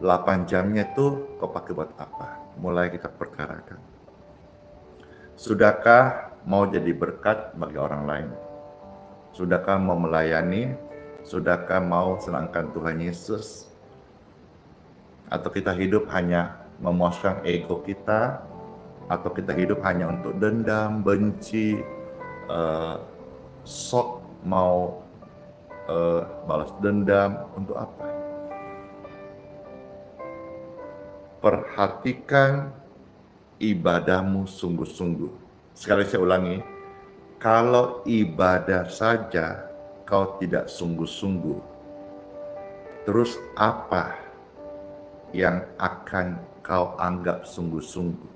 8 jamnya itu kau pakai buat apa? Mulai kita perkarakan. Sudahkah mau jadi berkat bagi orang lain? Sudahkah mau melayani? Sudahkah mau senangkan Tuhan Yesus? Atau kita hidup hanya memuaskan ego kita? Atau kita hidup hanya untuk dendam, benci, sok mau balas dendam, untuk apa? Perhatikan ibadahmu sungguh-sungguh. Sekali saya ulangi, kalau ibadah saja kau tidak sungguh-sungguh, terus apa yang akan kau anggap sungguh-sungguh.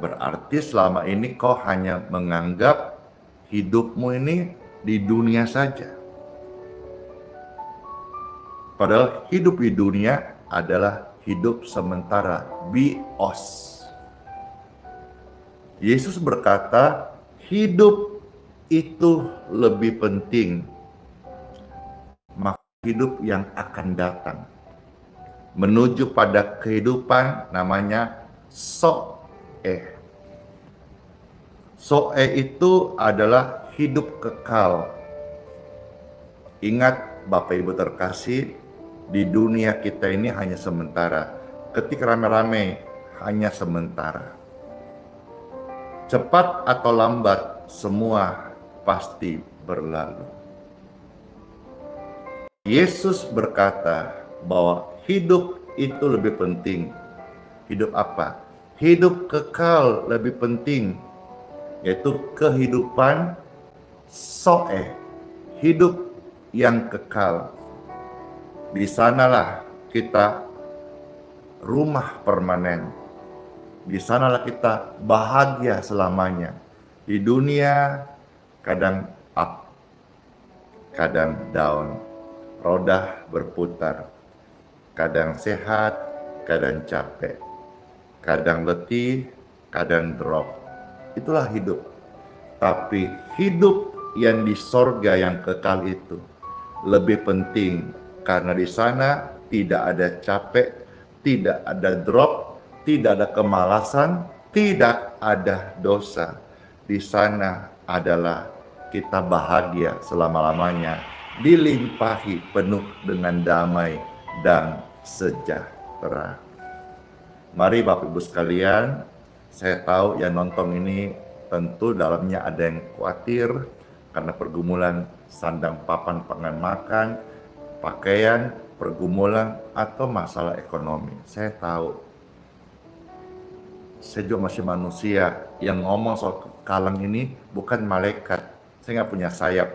Berarti selama ini kau hanya menganggap hidupmu ini di dunia saja. Padahal hidup di dunia adalah hidup sementara, bios. Yesus berkata, hidup itu lebih penting, maka hidup yang akan datang menuju pada kehidupan namanya Zoe. Zoe itu adalah hidup kekal. Ingat Bapak Ibu terkasih, di dunia kita ini hanya sementara. Ketika rame-rame, hanya sementara. Cepat atau lambat, semua pasti berlalu. Yesus berkata bahwa hidup itu lebih penting. Hidup apa? Hidup kekal lebih penting, yaitu kehidupan Zoe, hidup yang kekal. Di sanalah kita rumah permanen. Di sanalah kita bahagia selamanya. Di dunia kadang up, kadang down. Roda berputar. Kadang sehat, kadang capek. Kadang letih, kadang drop. Itulah hidup. Tapi hidup yang di sorga yang kekal itu lebih penting, karena di sana tidak ada capek, tidak ada drop, tidak ada kemalasan, tidak ada dosa. Di sana adalah kita bahagia selama-lamanya, dilimpahi penuh dengan damai dan sejahtera. Mari Bapak Ibu sekalian, saya tahu yang nonton ini tentu dalamnya ada yang khawatir karena pergumulan sandang papan pangan makan, pakaian, pergumulan, atau masalah ekonomi. Saya tahu. Saya juga masih manusia. Yang ngomong soal kekalan ini bukan malaikat. Saya nggak punya sayap.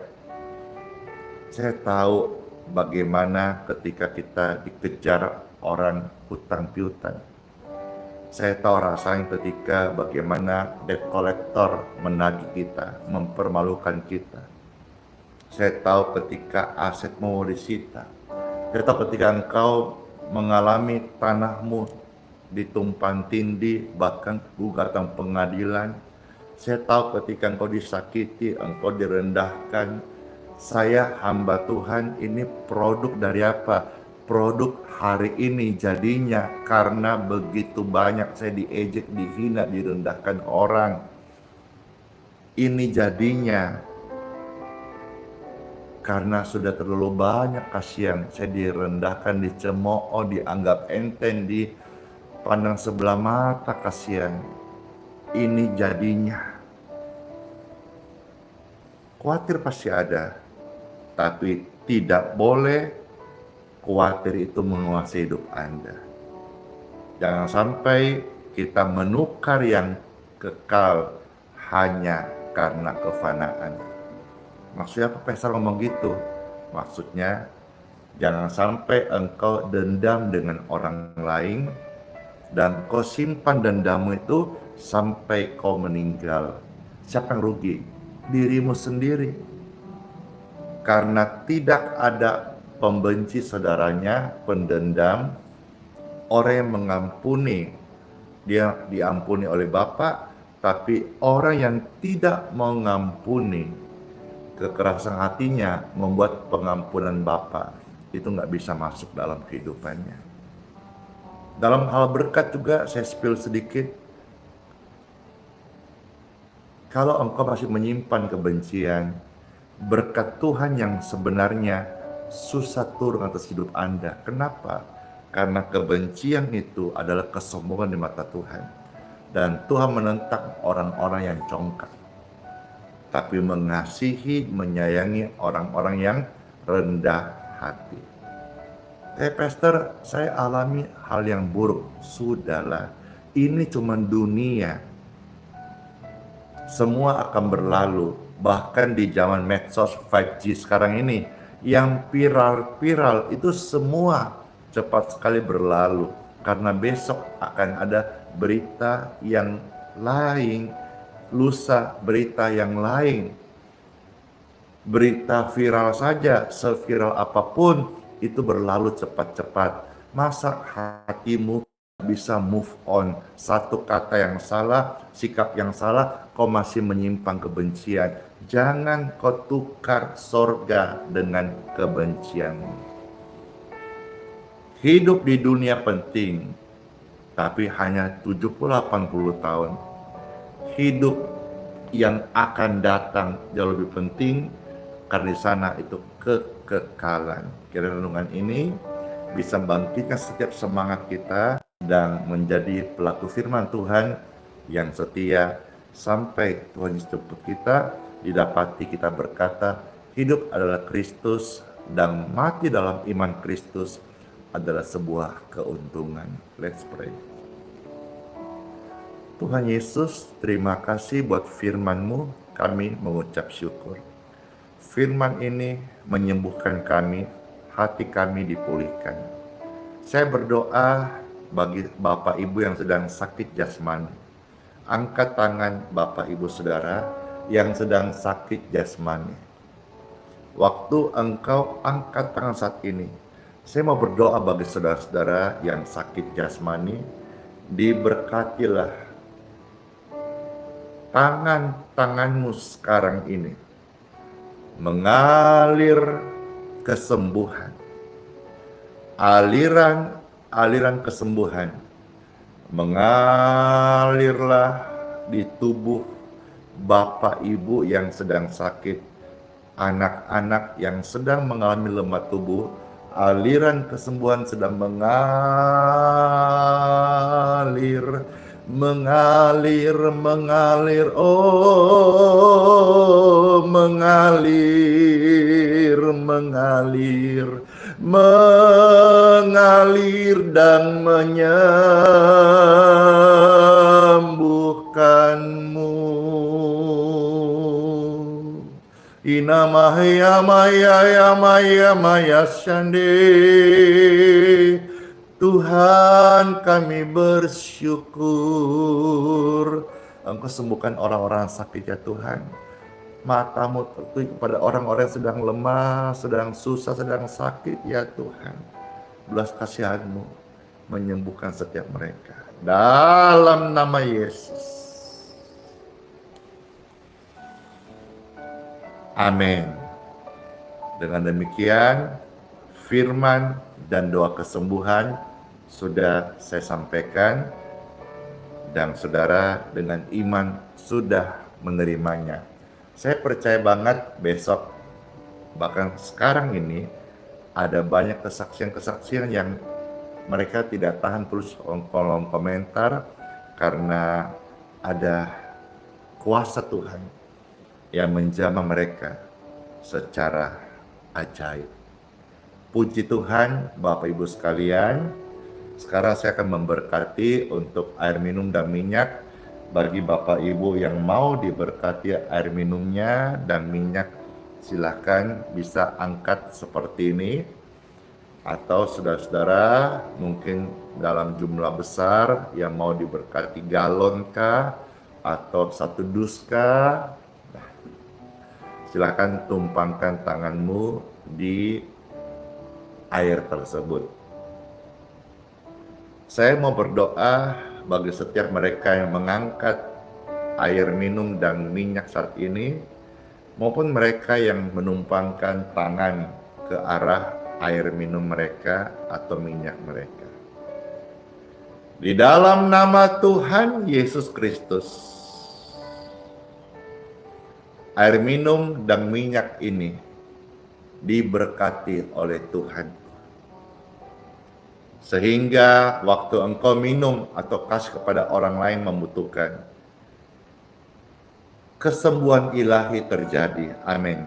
Saya tahu bagaimana ketika kita dikejar orang hutang piutang. Saya tahu rasanya ketika bagaimana debt collector menagih kita, mempermalukan kita. Saya tahu ketika asetmu disita. Saya tahu ketika engkau mengalami tanahmu ditumpang tindih, bahkan gugatan pengadilan. Saya tahu ketika engkau disakiti, engkau direndahkan. Saya hamba Tuhan ini produk dari apa? Produk hari ini jadinya karena begitu banyak saya diejek, dihina, direndahkan orang. Ini jadinya karena sudah terlalu banyak kasihan, saya direndahkan, dicemooh, dianggap enteng, dipandang sebelah mata, kasihan. Ini jadinya. Khawatir pasti ada, tapi tidak boleh khawatir itu menguasai hidup Anda. Jangan sampai kita menukar yang kekal hanya karena kefanaan. Maksudnya apa Pastor ngomong gitu? Maksudnya jangan sampai engkau dendam dengan orang lain dan kau simpan dendammu itu sampai kau meninggal. Siapa yang rugi? Dirimu sendiri. Karena tidak ada pembenci saudaranya, pendendam, orang yang mengampuni, dia diampuni oleh Bapa, tapi orang yang tidak mengampuni, kekerasan hatinya membuat pengampunan Bapa itu nggak bisa masuk dalam kehidupannya. Dalam hal berkat juga saya spill sedikit. Kalau engkau masih menyimpan kebencian, berkat Tuhan yang sebenarnya susah turun atas hidup Anda. Kenapa? Karena kebencian itu adalah kesombongan di mata Tuhan. Dan Tuhan menentang orang-orang yang congkak. Tapi mengasihi, menyayangi orang-orang yang rendah hati. Pastor, saya alami hal yang buruk. Sudahlah, ini cuma dunia. Semua akan berlalu. Bahkan di zaman medsos 5G sekarang ini, yang viral-viral itu semua cepat sekali berlalu. Karena besok akan ada berita yang lain, lusa berita yang lain. Berita viral saja, seviral apapun, itu berlalu cepat-cepat. Masa hatimu bisa move on? Satu kata yang salah, sikap yang salah, kau masih menyimpang kebencian. Jangan kau tukar sorga dengan kebencian. Hidup di dunia penting, tapi hanya 70-80 tahun. Hidup yang akan datang jauh lebih penting, karena di sana itu kekekalan. Kiranya renungan ini bisa membangkitkan setiap semangat kita dan menjadi pelaku firman Tuhan yang setia sampai Tuhan Yesus jemput kita. Didapati kita berkata, hidup adalah Kristus dan mati dalam iman Kristus adalah sebuah keuntungan. Let's pray. Tuhan Yesus, terima kasih buat firman-Mu, kami mengucap syukur. Firman ini menyembuhkan kami, hati kami dipulihkan. Saya berdoa bagi Bapak Ibu yang sedang sakit jasmani. Angkat tangan Bapak Ibu Saudara yang sedang sakit jasmani. Waktu engkau angkat tangan saat ini, saya mau berdoa bagi saudara-saudara yang sakit jasmani, diberkatilah tangan-tanganmu sekarang ini mengalir kesembuhan, aliran kesembuhan mengalirlah di tubuh Bapak Ibu yang sedang sakit, anak-anak yang sedang mengalami lemah tubuh. Aliran kesembuhan sedang mengalir, oh mengalir dan menyembuhkanmu. Inamaya maya shande. Tuhan, kami bersyukur Engkau sembuhkan orang-orang sakit ya Tuhan. Matamu tertuju kepada orang-orang yang sedang lemah, sedang susah, sedang sakit ya Tuhan. Belas kasihan-Mu menyembuhkan setiap mereka. Dalam nama Yesus. Amin. Dengan demikian, firman dan doa kesembuhan sudah saya sampaikan, dan saudara dengan iman sudah menerimanya. Saya percaya banget besok, bahkan sekarang ini, ada banyak kesaksian-kesaksian yang mereka tidak tahan tulis kolom komentar karena ada kuasa Tuhan yang menjamah mereka secara ajaib. Puji Tuhan, Bapak Ibu sekalian. Sekarang saya akan memberkati untuk air minum dan minyak. Bagi Bapak Ibu yang mau diberkati air minumnya dan minyak, silakan bisa angkat seperti ini. Atau saudara-saudara mungkin dalam jumlah besar yang mau diberkati galon kah atau 1 dus kah, silakan tumpangkan tanganmu di air tersebut. Saya mau berdoa bagi setiap mereka yang mengangkat air minum dan minyak saat ini, maupun mereka yang menumpangkan tangan ke arah air minum mereka atau minyak mereka. Di dalam nama Tuhan Yesus Kristus, air minum dan minyak ini diberkati oleh Tuhan. Sehingga waktu engkau minum atau kasih kepada orang lain membutuhkan, kesembuhan ilahi terjadi. Amin.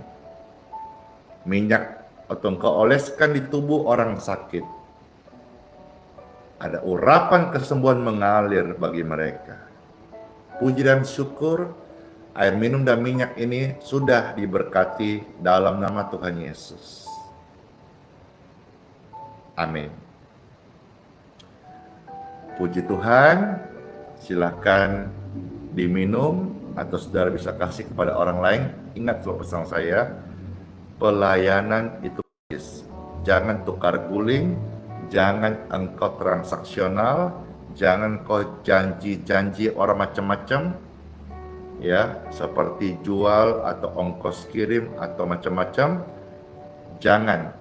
Minyak atau engkau oleskan di tubuh orang sakit, ada urapan kesembuhan mengalir bagi mereka. Puji dan syukur air minum dan minyak ini sudah diberkati dalam nama Tuhan Yesus. Amin. Puji Tuhan, silakan diminum atau saudara bisa kasih kepada orang lain. Ingat loh pesan saya, pelayanan itu gratis. Jangan tukar guling, jangan engkau transaksional, jangan kau janji-janji orang macam-macam, ya, seperti jual atau ongkos kirim atau macam-macam. Jangan.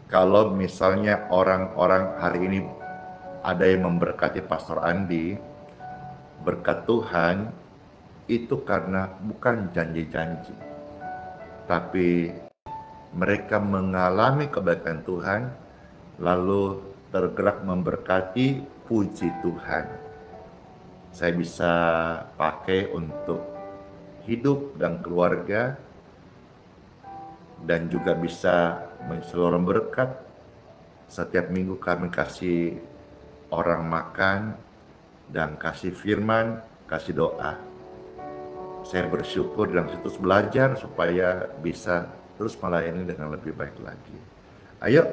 Kalau misalnya orang-orang hari ini ada yang memberkati Pastor Andi, berkat Tuhan itu karena bukan janji-janji, tapi mereka mengalami kebaikan Tuhan lalu tergerak memberkati. Puji Tuhan, saya bisa pakai untuk hidup dan keluarga, dan juga bisa menyeluruh berkat. Setiap minggu kami kasih orang makan dan kasih firman, kasih doa. Saya bersyukur dan terus belajar supaya bisa terus melayani dengan lebih baik lagi. Ayo,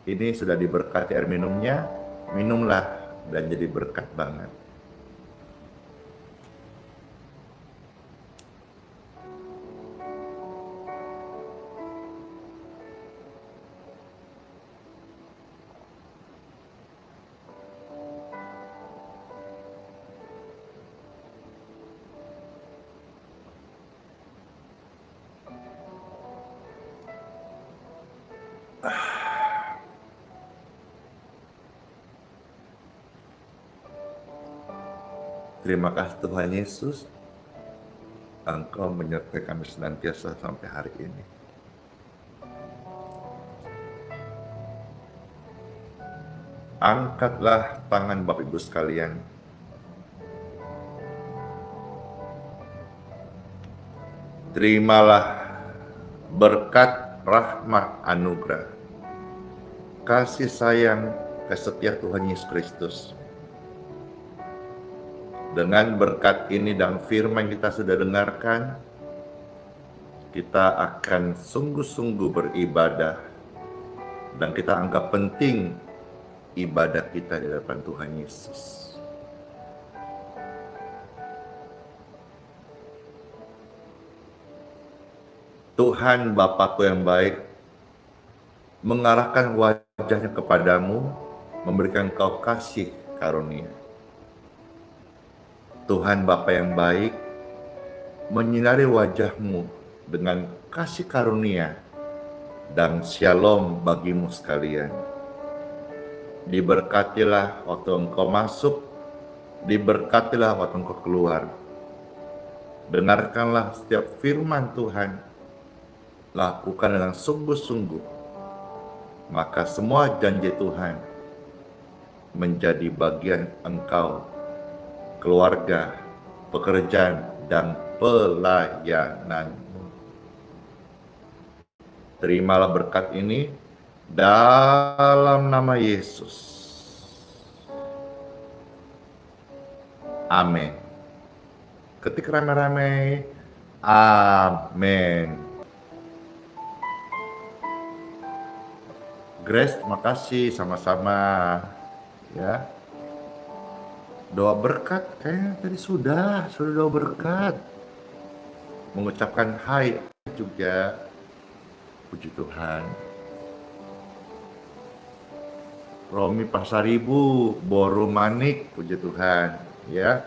ini sudah diberkati air minumnya, minumlah dan jadi berkat banget. Terima kasih Tuhan Yesus, Engkau menyertai kami senantiasa sampai hari ini. Angkatlah tangan Bapak Ibu sekalian. Terimalah berkat rahmat anugerah, kasih sayang, kesetia Tuhan Yesus Kristus. Dengan berkat ini dan firman kita sudah dengarkan, kita akan sungguh-sungguh beribadah dan kita anggap penting ibadah kita di hadapan Tuhan Yesus. Tuhan Bapakku yang baik mengarahkan wajahnya kepadamu, memberikan kau kasih karunia. Tuhan Bapa yang baik menyinari wajahmu dengan kasih karunia dan shalom bagimu sekalian. Diberkatilah waktu engkau masuk, diberkatilah waktu engkau keluar. Dengarkanlah setiap firman Tuhan, lakukan dengan sungguh-sungguh, maka semua janji Tuhan menjadi bagian engkau, keluarga, pekerjaan, dan pelayananmu. Terimalah berkat ini dalam nama Yesus. Amin. Ketik rame-rame. Amin. Grace, terima kasih, sama-sama. Ya. Doa berkat, kayaknya tadi sudah doa berkat. Mengucapkan hai juga, puji Tuhan. Romi Pasaribu, Boru Manik, puji Tuhan, ya.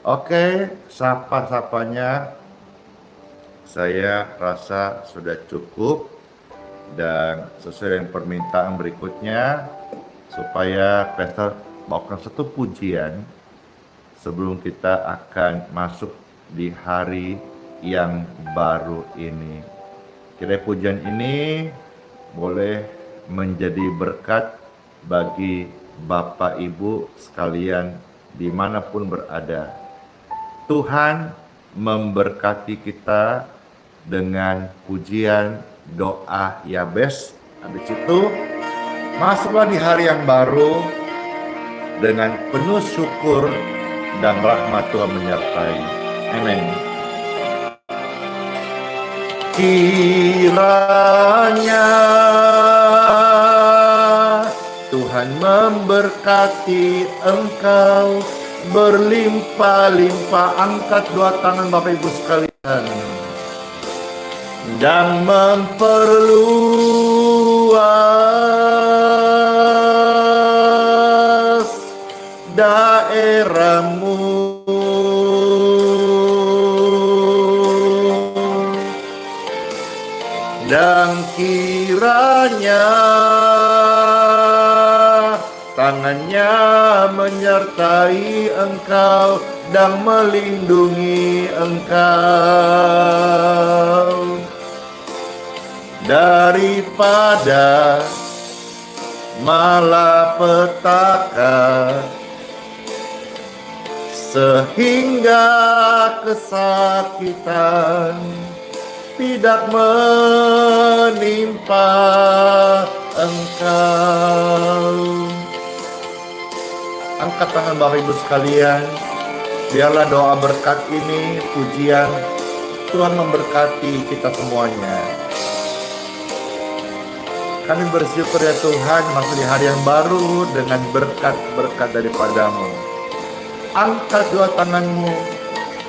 Oke, sapa-sapanya saya rasa sudah cukup, dan sesuai dengan permintaan berikutnya, supaya Pastor bawakan satu pujian sebelum kita akan masuk di hari yang baru ini. Kiranya pujian ini boleh menjadi berkat bagi Bapak Ibu sekalian dimanapun berada. Tuhan memberkati kita dengan pujian doa Yabes. Habis itu masuklah di hari yang baru dengan penuh syukur dan rahmat Tuhan menyertai. Amin. Kiranya Tuhan memberkati engkau berlimpah-limpah. Angkat dua tangan Bapak Ibu sekalian dan memperluas daerahmu. Dan kiranya tangannya menyertai engkau dan melindungi engkau daripada malapetaka sehingga kesakitan tidak menimpa engkau. Angkat tangan Bapak Ibu sekalian, biarlah doa berkat ini, pujian Tuhan memberkati kita semuanya. Kami bersyukur ya Tuhan, masuk di hari yang baru dengan berkat-berkat daripadamu. Angkat dua tanganmu,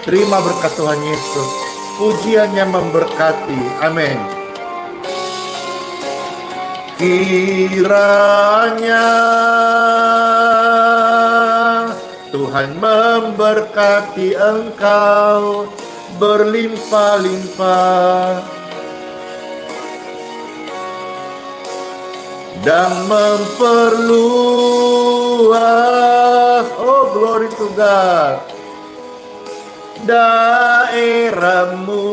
terima berkat Tuhan Yesus. Pujiannya memberkati. Amin. Kiranya Tuhan memberkati engkau berlimpah-limpah dan memperluas, oh glory to God, daerahmu.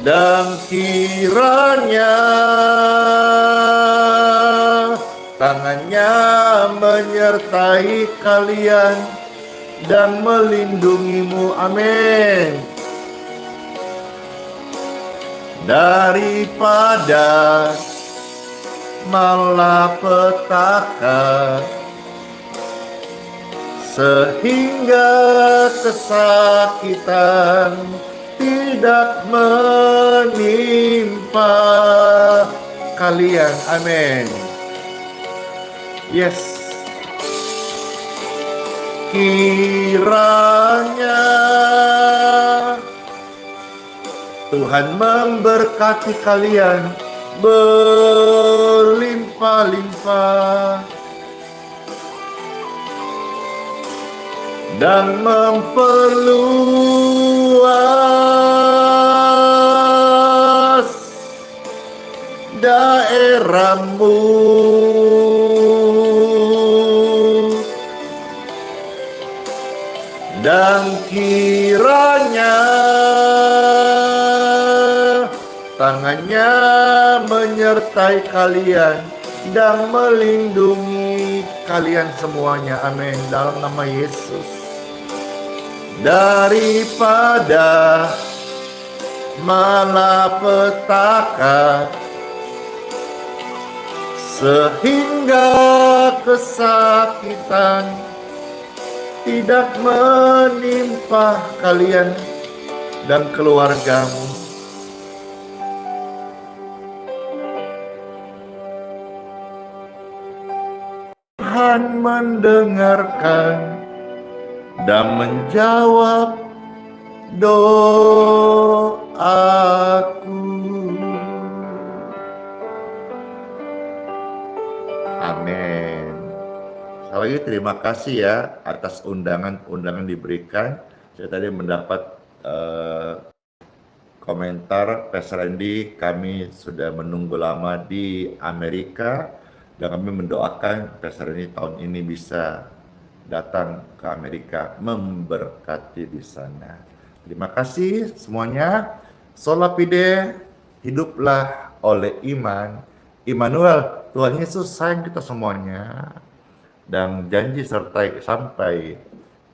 Dan kiranya tangannya menyertai kalian dan melindungimu. Amin. Daripada malapetaka sehingga kesakitan tidak menimpa kalian. Amin. Yes. Kiranya Tuhan memberkati kalian berlimpah-limpah dan memperluas daerahmu. Dan kiranya tangannya menyertai kalian dan melindungi kalian semuanya. Amin. Dalam nama Yesus. Daripada malapetaka sehingga kesakitan tidak menimpa kalian dan keluargamu. Tuhan mendengarkan dan menjawab doaku. Amin. Sekali lagi terima kasih ya atas undangan diberikan. Saya tadi mendapat komentar Pastor Randy, kami sudah menunggu lama di Amerika dan kami mendoakan Pastor Randy tahun ini bisa datang ke Amerika memberkati di sana. Terima kasih semuanya. Sola fide, hiduplah oleh iman. Immanuel, Tuhan Yesus sayang kita semuanya dan janji sertai sampai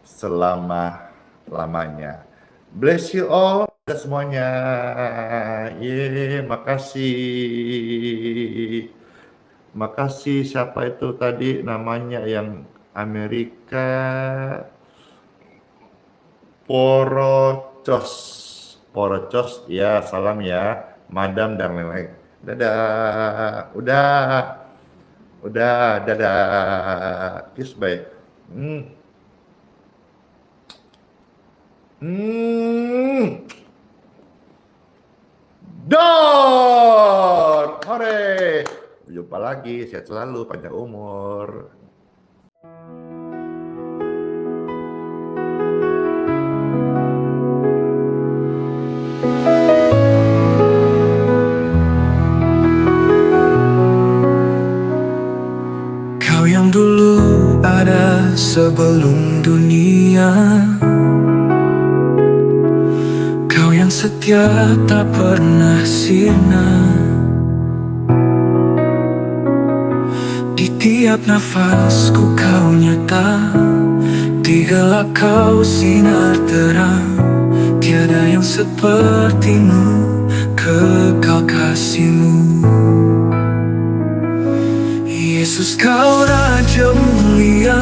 selama-lamanya. Bless you all semuanya. Makasih. Makasih, siapa itu tadi namanya yang Amerika? Porocos. Porocos, ya salam ya, Madam dan lain-lain. Dadah, udah, dadah, kiss bye. Dor, hore. Jumpa lagi, sehat selalu, panjang umur. Kau yang dulu ada sebelum dunia, kau yang setia tak pernah sirna. Di tiap nafasku kau nyata, di gelap kau sinar terang. Tiada yang sepertimu, kekal kasihmu. Yesus, kau Raja mulia,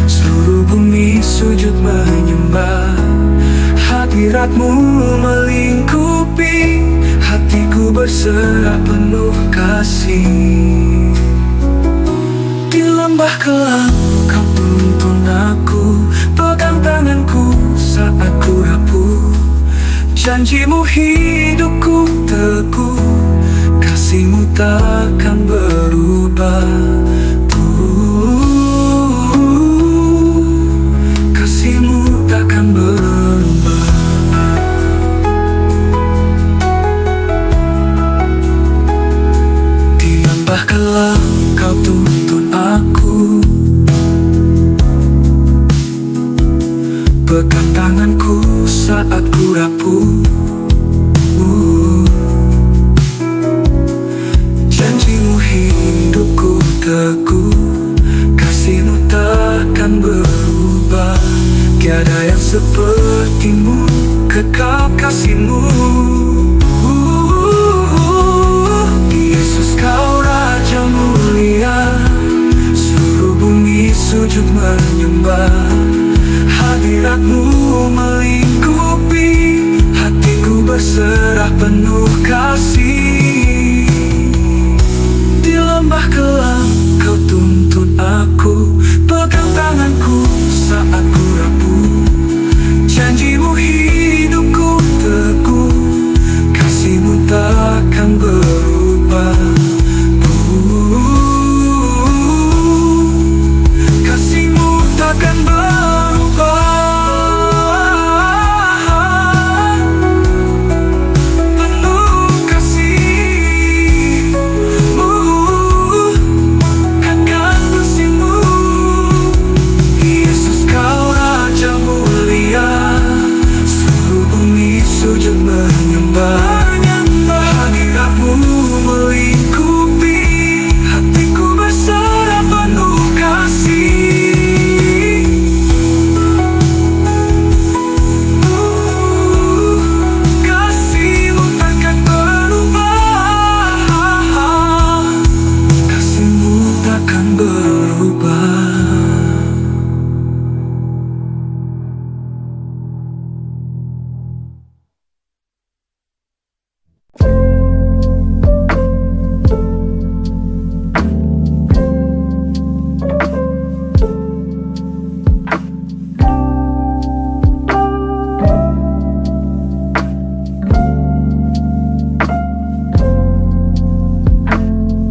seluruh bumi sujud menyembah. Hadiratmu melingkupi, hatiku berserah penuh kasih. Di lembah kelam kau tuntun aku, pegang tanganku saat ku rapuh. Janjimu hidupku teguh, kasihmu takkan berubah. Kasihmu takkan berubah. Di lembah kelam kau tuntun aku, pegang tanganku saat ku rapuh. Janjimu hidupku teguh, kasihmu takkan berubah. Tiada yang sepertimu, kekal kasihmu. Yesus, kau Raja mulia, seluruh bumi sujud menyembah. Hadiratmu melingkupi, hatiku berserah penuh kasih. Di lembah kelam kau tuntun